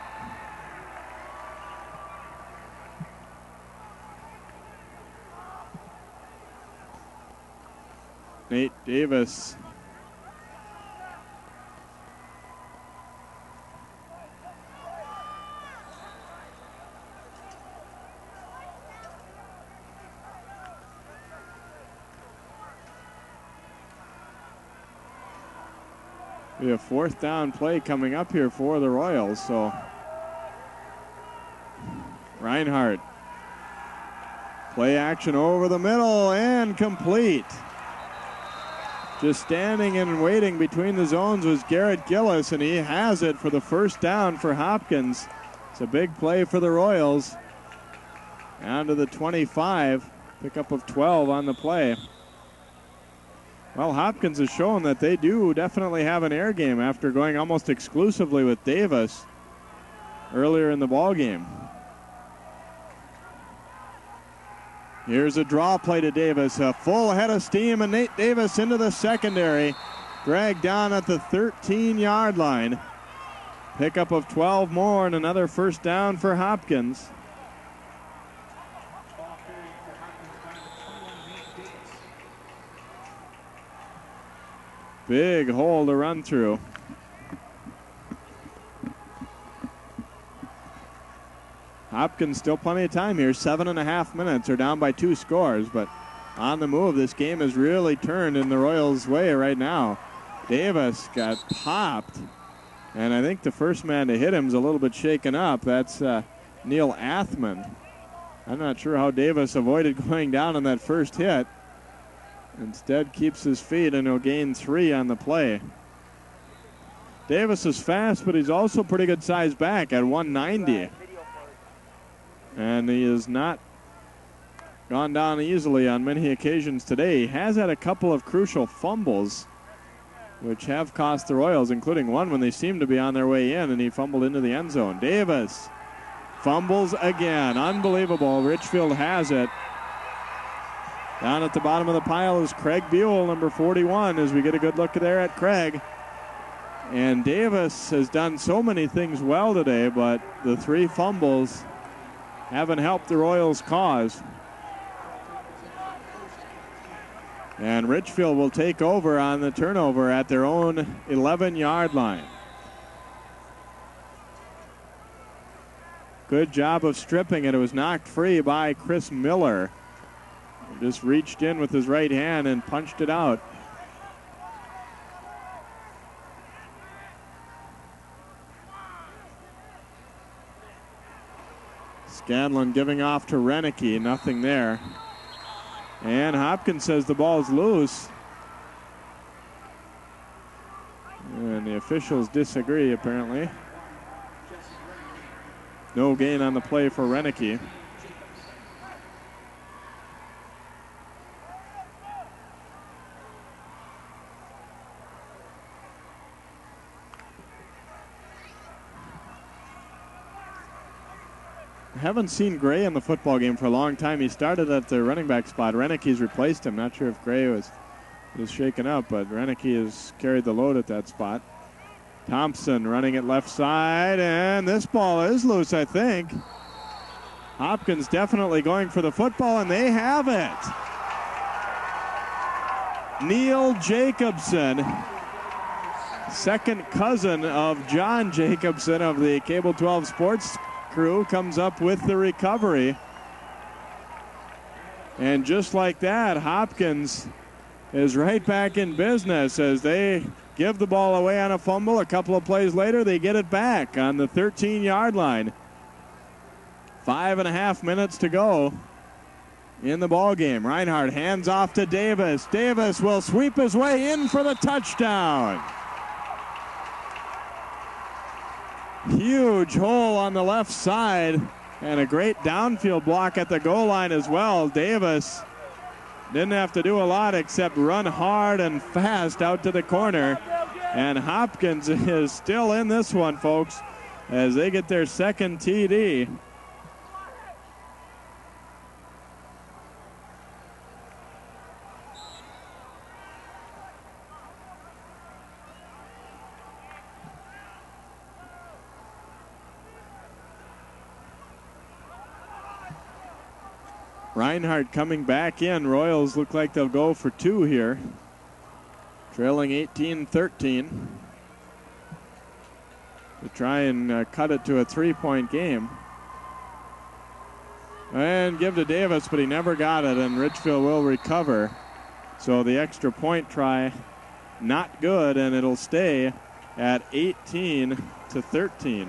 Nate Davis. We have 4th down play coming up here for the Royals, so Reinhardt. Play action over the middle and complete. Just standing and waiting between the zones was Garrett Gillis, and he has it for the first down for Hopkins. It's a big play for the Royals. Down to the 25. Pickup of 12 on the play. Well, Hopkins has shown that they do definitely have an air game after going almost exclusively with Davis earlier in the ball game. Here's a draw play to Davis. A full head of steam, and Nate Davis into the secondary. Dragged down at the 13-yard line. Pickup of 12 more and another first down for Hopkins. Big hole to run through. Hopkins still plenty of time here. 7.5 minutes. They're down by 2 scores, but on the move. This game has really turned in the Royals' way right now. Davis got popped, and I think the first man to hit him is a little bit shaken up. That's Neil Athman. I'm not sure how Davis avoided going down on that first hit. Instead keeps his feet, and he'll gain 3 on the play. Davis is fast, but he's also pretty good size back at 190. And he has not gone down easily on many occasions today. He has had a couple of crucial fumbles, which have cost the Royals, including one when they seemed to be on their way in, and he fumbled into the end zone. Davis fumbles again. Unbelievable. Richfield has it. Down at the bottom of the pile is Craig Buell, number 41, as we get a good look there at Craig. And Davis has done so many things well today, but the 3 fumbles haven't helped the Royals' cause. And Richfield will take over on the turnover at their own 11-yard line. Good job of stripping it. It was knocked free by Chris Miller. Just reached in with his right hand and punched it out. Scanlon giving off to Renicky. Nothing there. And Hopkins says the ball's loose. And the officials disagree, apparently. No gain on the play for Renicky. Haven't seen Gray in the football game for a long time. He started at the running back spot. Renicky's replaced him. Not sure if Gray was shaken up, but Renicky has carried the load at that spot. Thompson running it left side, and this ball is loose, I think. Hopkins definitely going for the football, and they have it. Neil Jacobson, second cousin of John Jacobson of the Cable 12 Sports crew, comes up with the recovery. And just like that, Hopkins is right back in business as they give the ball away on a fumble. A couple of plays later, they get it back on the 13-yard line. 5.5 minutes to go in the ball game. Reinhardt hands off to Davis. Davis will sweep his way in for the touchdown. Huge hole on the left side and a great downfield block at the goal line as well. Davis didn't have to do a lot except run hard and fast out to the corner. And Hopkins is still in this one, folks, as they get their second TD. Reinhardt coming back in. Royals look like they'll go for 2 here. Trailing 18-13. To try and cut it to a 3-point game. And give to Davis, but he never got it, and Richfield will recover. So the extra point try, not good, and it'll stay at 18-13.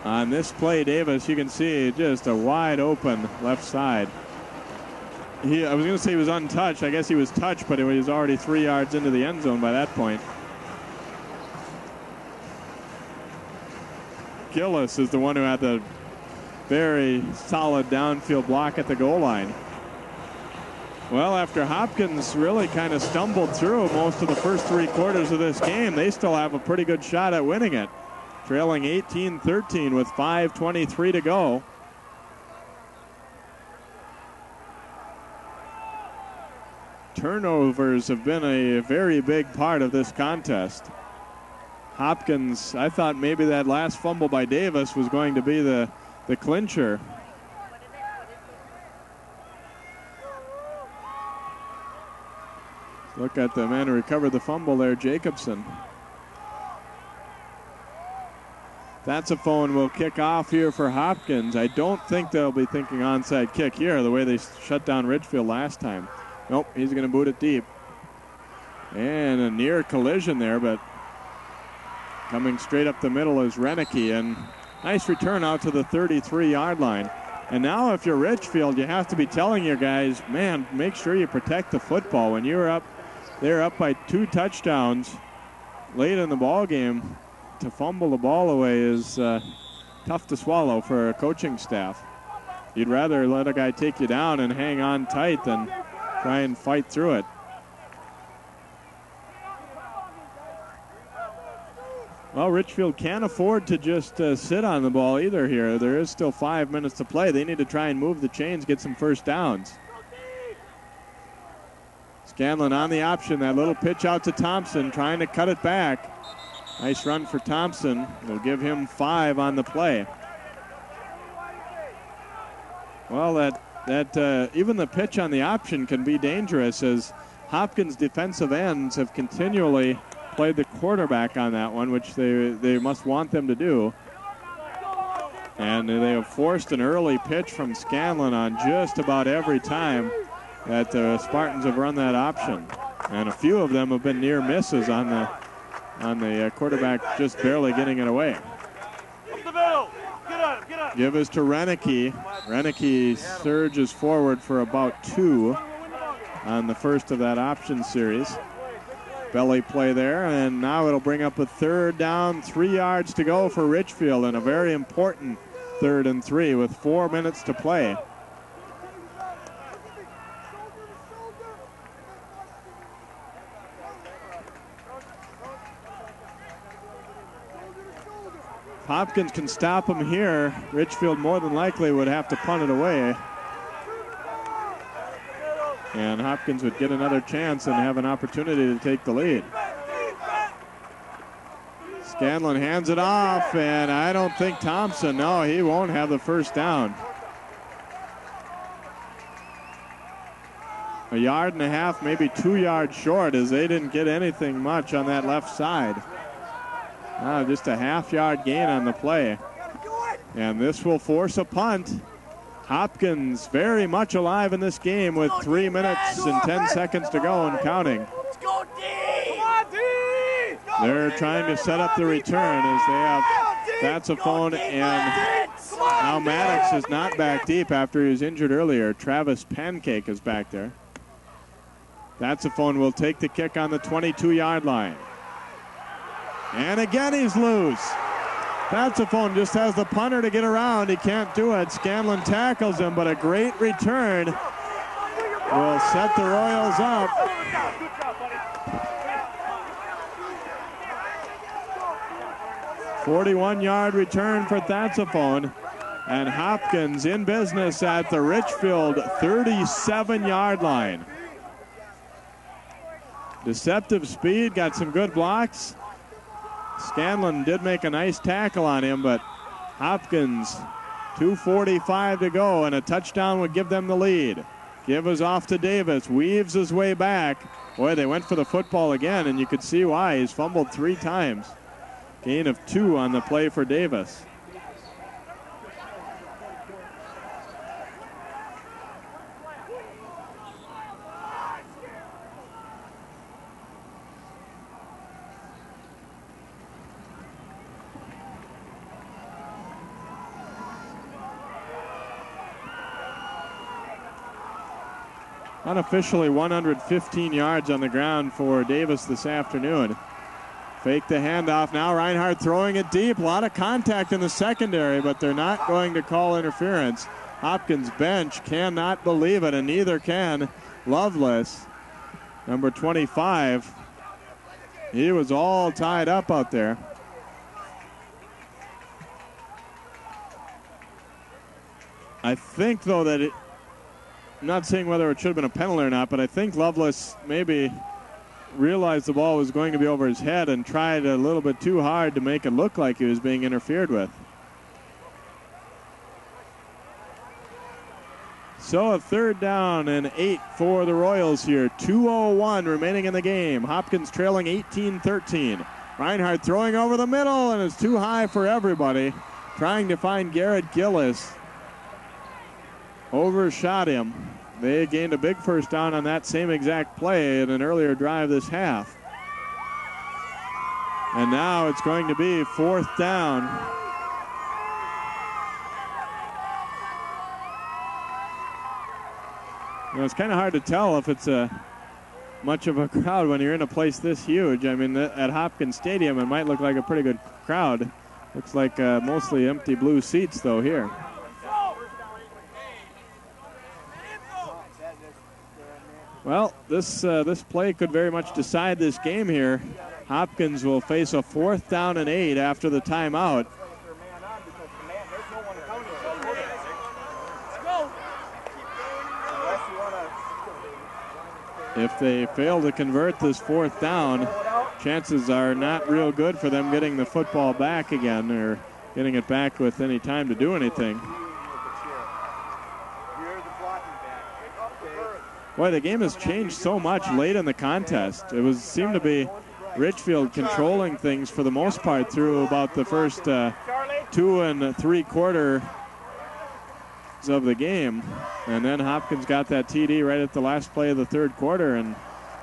On this play, Davis, you can see just a wide open left side. I was going to say he was untouched. I guess he was touched, but he was already 3 yards into the end zone by that point. Gillis is the one who had the very solid downfield block at the goal line. Well, after Hopkins really kind of stumbled through most of the first 3 quarters of this game, they still have a pretty good shot at winning it. Trailing 18-13 with 5:23 to go. Turnovers have been a very big part of this contest. Hopkins, I thought maybe that last fumble by Davis was going to be the clincher. Look at the man who recovered the fumble there, Jacobson. Thatsaphone will kick off here for Hopkins. I don't think they'll be thinking onside kick here, the way they shut down Ridgefield last time. Nope, he's going to boot it deep. And a near collision there, but coming straight up the middle is Renicky, and nice return out to the 33-yard line. And now if you're Ridgefield, you have to be telling your guys, man, make sure you protect the football. When you're up, they're up by 2 touchdowns late in the ball game. To fumble the ball away is tough to swallow for a coaching staff. You'd rather let a guy take you down and hang on tight than try and fight through it. Well, Richfield can't afford to just sit on the ball either here. There is still 5 minutes to play. They need to try and move the chains, get some first downs. Scanlon on the option. That little pitch out to Thompson, trying to cut it back. Nice run for Thompson. They'll give him 5 on the play. Well, that even the pitch on the option can be dangerous, as Hopkins defensive ends have continually played the quarterback on that one, which they must want them to do. And they have forced an early pitch from Scanlon on just about every time that the Spartans have run that option. And a few of them have been near misses on the quarterback just barely getting it away. Give us to Renicky. Renicky surges forward for about 2 on the first of that option series. Belly play there, and now it'll bring up a 3rd down, 3 yards to go for Richfield, and a very important 3rd and 3 with 4 minutes to play. If Hopkins can stop him here, Richfield more than likely would have to punt it away. And Hopkins would get another chance and have an opportunity to take the lead. Scanlon hands it off, and I don't think Thompson, no, he won't have the first down. 1.5 yards, maybe 2 yards short, as they didn't get anything much on that left side. Just a half-yard gain on the play. And this will force a punt. Hopkins very much alive in this game with 3 minutes and 10 seconds to go and counting. They're trying to set up the return as they have Thatsaphone, and now Maddox is not back deep after he was injured earlier. Travis Pancake is back there. Thatsaphone will take the kick on the 22-yard line. And again he's loose. Thatsaphone just has the punter to get around. He can't do it. Scanlon tackles him, but a great return will set the Royals up. "41-yard return for Thatsaphone, and Hopkins in business at the Richfield 37-yard line. Deceptive speed, got some good blocks. Scanlon did make a nice tackle on him, but Hopkins, 2:45 to go, and a touchdown would give them the lead. Give us off to Davis, weaves his way back. Boy, they went for the football again, and you could see why. He's fumbled 3 times. Gain of 2 on the play for Davis. Unofficially 115 yards on the ground for Davis this afternoon. Fake the handoff. Now Reinhardt throwing it deep. A lot of contact in the secondary, but they're not going to call interference. Hopkins bench cannot believe it, and neither can Lovelace, number 25. He was all tied up out there. I think, though, that I'm not saying whether it should have been a penalty or not, but I think Lovelace maybe realized the ball was going to be over his head and tried a little bit too hard to make it look like he was being interfered with. So a 3rd down and 8 for the Royals here. 2:01 remaining in the game. Hopkins trailing 18-13. Reinhardt throwing over the middle, and it's too high for everybody. Trying to find Garrett Gillis. Overshot him. They gained a big 1st down on that same exact play in an earlier drive this half. And now it's going to be 4th down. You know, it's kind of hard to tell if it's much of a crowd when you're in a place this huge. I mean, at Hopkins Stadium, it might look like a pretty good crowd. Looks like mostly empty blue seats, though, here. Well, this play could very much decide this game here. Hopkins will face a 4th down and 8 after the timeout. If they fail to convert this 4th down, chances are not real good for them getting the football back again or getting it back with any time to do anything. Boy, the game has changed so much late in the contest. It seemed to be Richfield controlling things for the most part through about the first 2 3/4 of the game. And then Hopkins got that TD right at the last play of the 3rd quarter and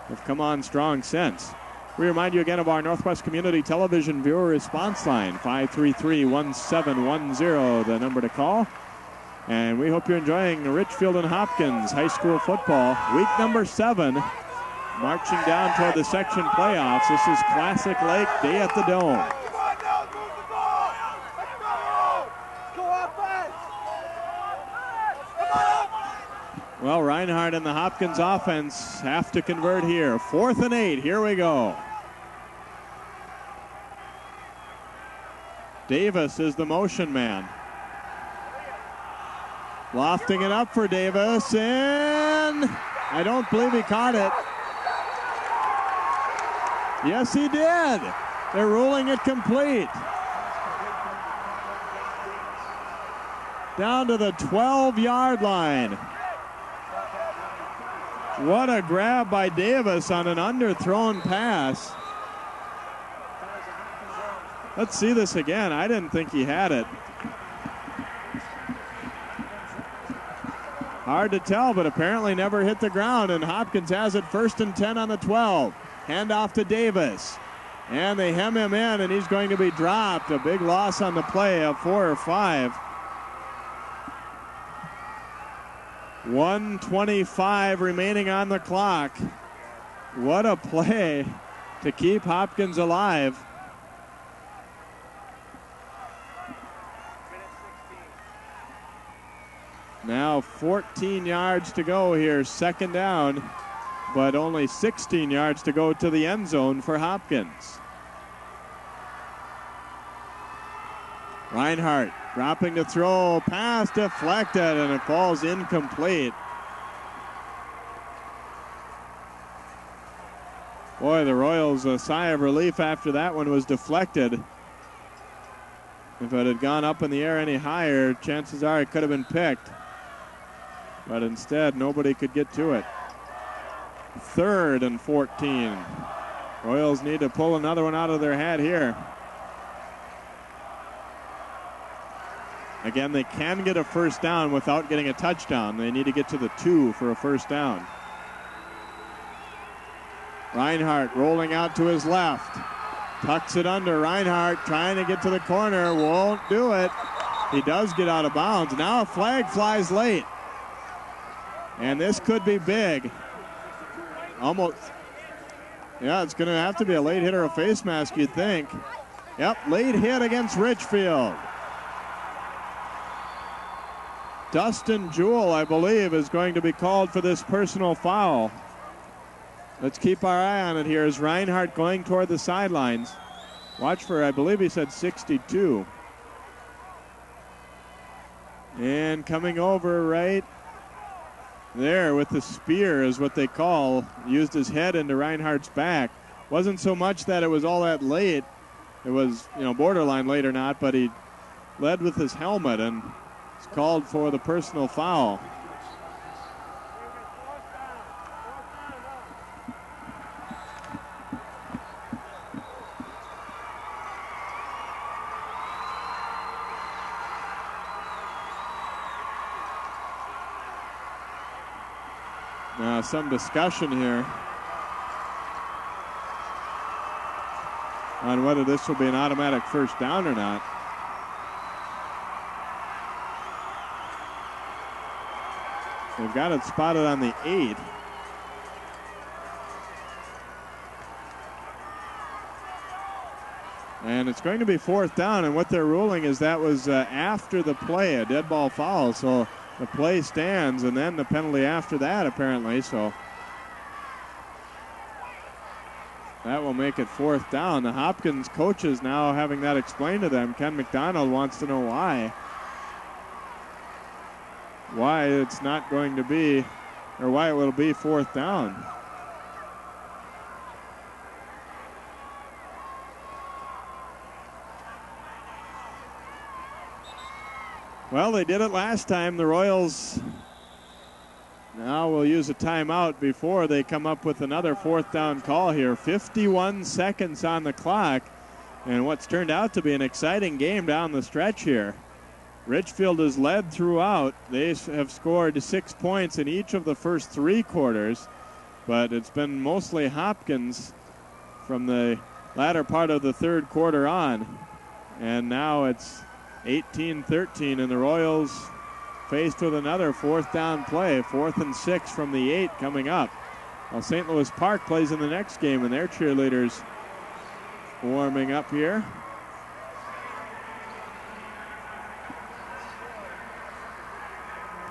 have come on strong since. We remind you again of our Northwest Community Television viewer response line, 533-1710, the number to call. And we hope you're enjoying Richfield and Hopkins high school football, week number 7, marching down toward the section playoffs. This is Classic Lake Day at the Dome. Well, Reinhardt and the Hopkins offense have to convert here. 4th and 8, here we go. Davis is the motion man. Lofting it up for Davis, and I don't believe he caught it. Yes, he did. They're ruling it complete. Down to the 12-yard line. What a grab by Davis on an underthrown pass. Let's see this again. I didn't think he had it. Hard to tell, but apparently never hit the ground, and Hopkins has it 1st and 10 on the 12. Handoff to Davis, and they hem him in, and he's going to be dropped. A big loss on the play of 4 or 5. 1:25 remaining on the clock. What a play to keep Hopkins alive. Now 14 yards to go here, 2nd down, but only 16 yards to go to the end zone for Hopkins. Reinhardt dropping to throw, pass deflected, and it falls incomplete. Boy, the Royals, a sigh of relief after that one was deflected. If it had gone up in the air any higher, chances are it could have been picked. But instead, nobody could get to it. 3rd and 14. Royals need to pull another one out of their hat here. Again, they can get a 1st down without getting a touchdown. They need to get to the 2 for a 1st down. Reinhardt rolling out to his left. Tucks it under. Reinhardt trying to get to the corner. Won't do it. He does get out of bounds. Now a flag flies late. And this could be big. Almost. Yeah, it's going to have to be a late hit or a face mask, you'd think. Yep, late hit against Richfield. Dustin Jewell, I believe, is going to be called for this personal foul. Let's keep our eye on it here as Reinhardt going toward the sidelines. Watch for, I believe he said 62. And coming over right there with the spear is what they call. Used his head into Reinhardt's back. Wasn't so much that it was all that late. It was, borderline late or not, but he led with his helmet and it's called for the personal foul. Now some discussion here on whether this will be an automatic first down or not. They've got it spotted on the 8. And it's going to be fourth down, and what they're ruling is that was after the play, a dead ball foul. So the play stands, and then the penalty after that, apparently. So that will make it fourth down. The Hopkins coaches now having that explained to them. Ken McDonald wants to know why it's not going to be, or why it will be fourth down. Well, they did it last time. The Royals now will use a timeout before they come up with another fourth down call here. 51 seconds on the clock, and what's turned out to be an exciting game down the stretch here. Richfield has led throughout. They have scored 6 points in each of the first 3 quarters, but it's been mostly Hopkins from the latter part of the third quarter on. And now it's 18-13, and the Royals faced with another fourth down play. 4th and 6 from the 8 coming up. Well, St. Louis Park plays in the next game, and their cheerleaders warming up here.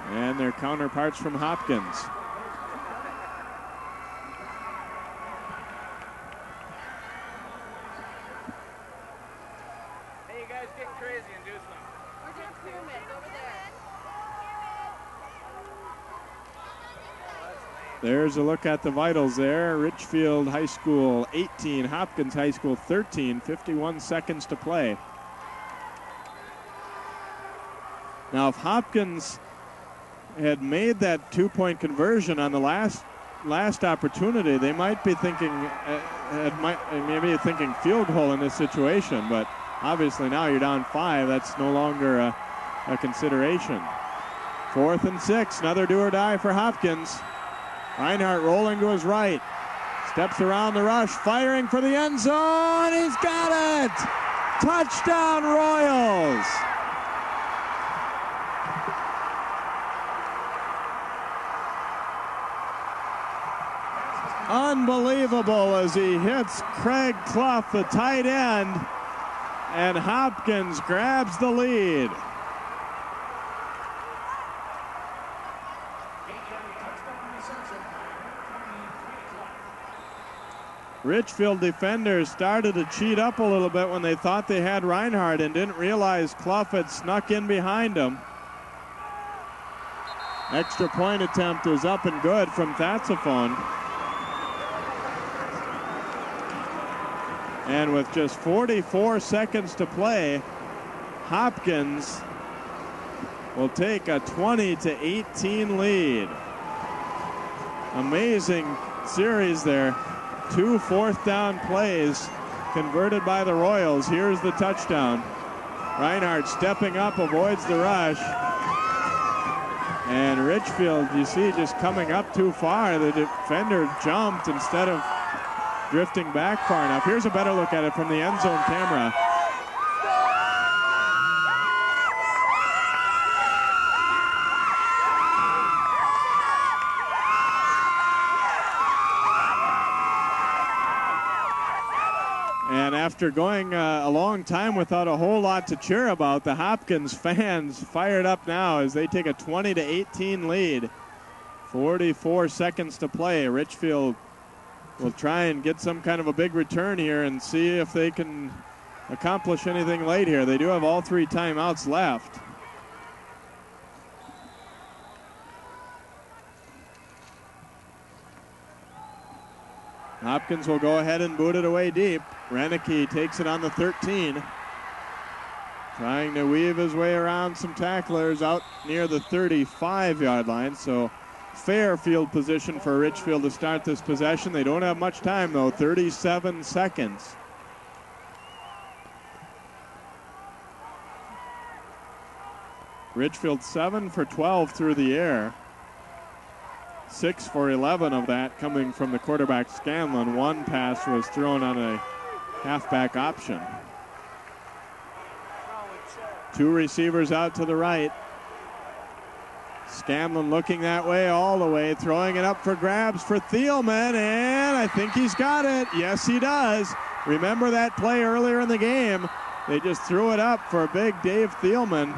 And their counterparts from Hopkins. Hey, you guys getting crazy and do something. We're doing pyramids over there. There's a look at the vitals there. Richfield High School 18, Hopkins High School 13, 51 seconds to play. Now, if Hopkins had made that 2-point conversion on the last opportunity, they might be thinking maybe thinking field goal in this situation, but obviously now you're down 5. That's no longer a consideration. 4th and 6, another do or die for Hopkins. Reinhardt rolling to his right, steps around the rush, firing for the end zone. He's got it! Touchdown Royals! Unbelievable as he hits Craig Clough, the tight end, and Hopkins grabs the lead. Richfield defenders started to cheat up a little bit when they thought they had Reinhardt and didn't realize Clough had snuck in behind him. Extra point attempt is up and good from Thatsaphone. And with just 44 seconds to play, Hopkins will take a 20-18 lead. Amazing series there. 2 fourth down plays converted by the Royals. Here's the touchdown. Reinhardt stepping up, avoids the rush. And Richfield, you see, just coming up too far. The defender jumped instead of drifting back far enough. Here's a better look at it from the end zone camera. after going a long time without a whole lot to cheer about, the Hopkins fans fired up now as they take a 20-18 lead. 44 seconds to play. Richfield will try and get some kind of a big return here and see if they can accomplish anything late here. They do have all 3 timeouts left. Hopkins will go ahead and boot it away deep. Renicky takes it on the 13. Trying to weave his way around some tacklers out near the 35-yard line. So fair field position for Richfield to start this possession. They don't have much time, though. 37 seconds. Richfield 7 for 12 through the air. 6 for 11 of that coming from the quarterback Scanlon. 1 pass was thrown on a halfback option. 2 receivers out to the right. Scanlon looking that way all the way, throwing it up for grabs for Thielman, and I think he's got it. Yes, he does. Remember that play earlier in the game? They just threw it up for big Dave Thielman.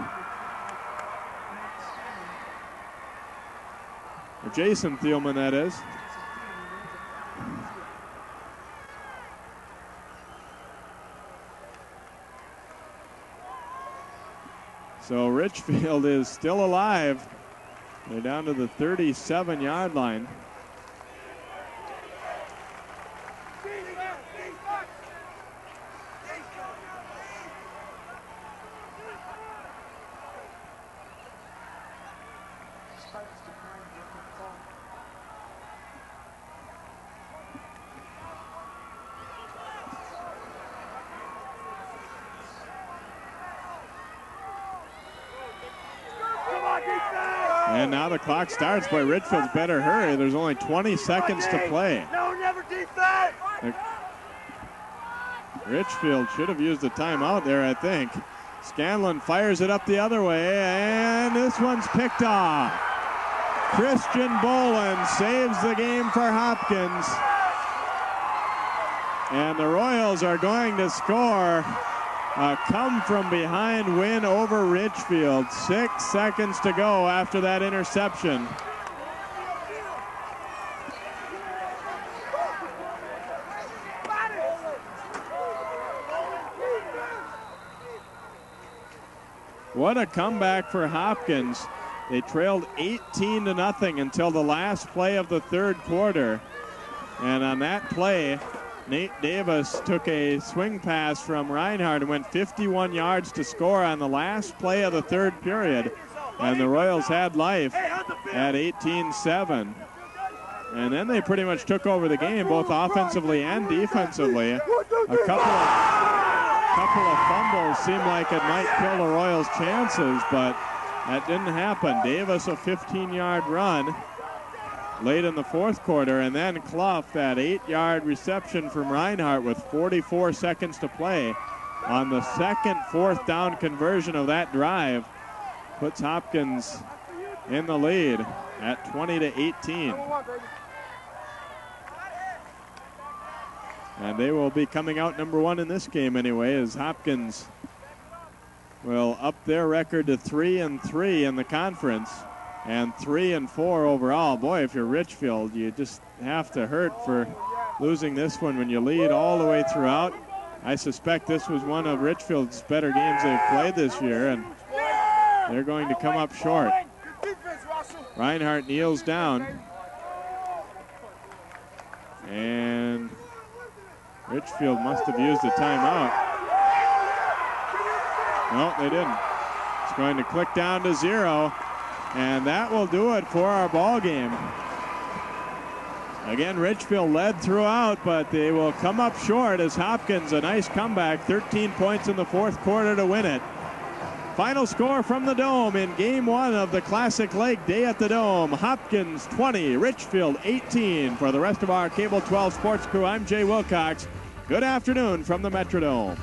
Or Jason Thielman, that is. So Richfield is still alive. They're down to the 37-yard line. And now the clock starts. Boy, Richfield's better hurry. There's only 20 seconds to play. No, never defense. Richfield should have used a timeout there, I think. Scanlon fires it up the other way, and this one's picked off. Christian Boland saves the game for Hopkins. And the Royals are going to score a come-from-behind win over Richfield. 6 seconds to go after that interception. What a comeback for Hopkins. They trailed 18-0 until the last play of the third quarter. And on that play, Nate Davis took a swing pass from Reinhardt and went 51 yards to score on the last play of the third period. And the Royals had life at 18-7. And then they pretty much took over the game, both offensively and defensively. A couple of fumbles seemed like it might kill the Royals' chances, but that didn't happen. Davis, a 15-yard run late in the fourth quarter, and then Clough, that 8-yard reception from Reinhardt with 44 seconds to play on the second fourth down conversion of that drive, puts Hopkins in the lead at 20-18. And they will be coming out number one in this game anyway, as Hopkins will up their record to 3-3 in the conference and 3-4 overall. Boy, if you're Richfield, you just have to hurt for losing this one when you lead all the way throughout. I suspect this was one of Richfield's better games they've played this year, and they're going to come up short. Reinhardt kneels down, and Richfield must have used a timeout. No, they didn't. It's going to click down to 0, and that will do it for our ball game. Again, Richfield led throughout, but they will come up short as Hopkins, a nice comeback, 13 points in the fourth quarter to win it. Final score from the Dome in Game 1 of the Classic Lake Day at the Dome. Hopkins 20, Richfield 18. For the rest of our Cable 12 sports crew, I'm Jay Wilcox. Good afternoon from the Metrodome.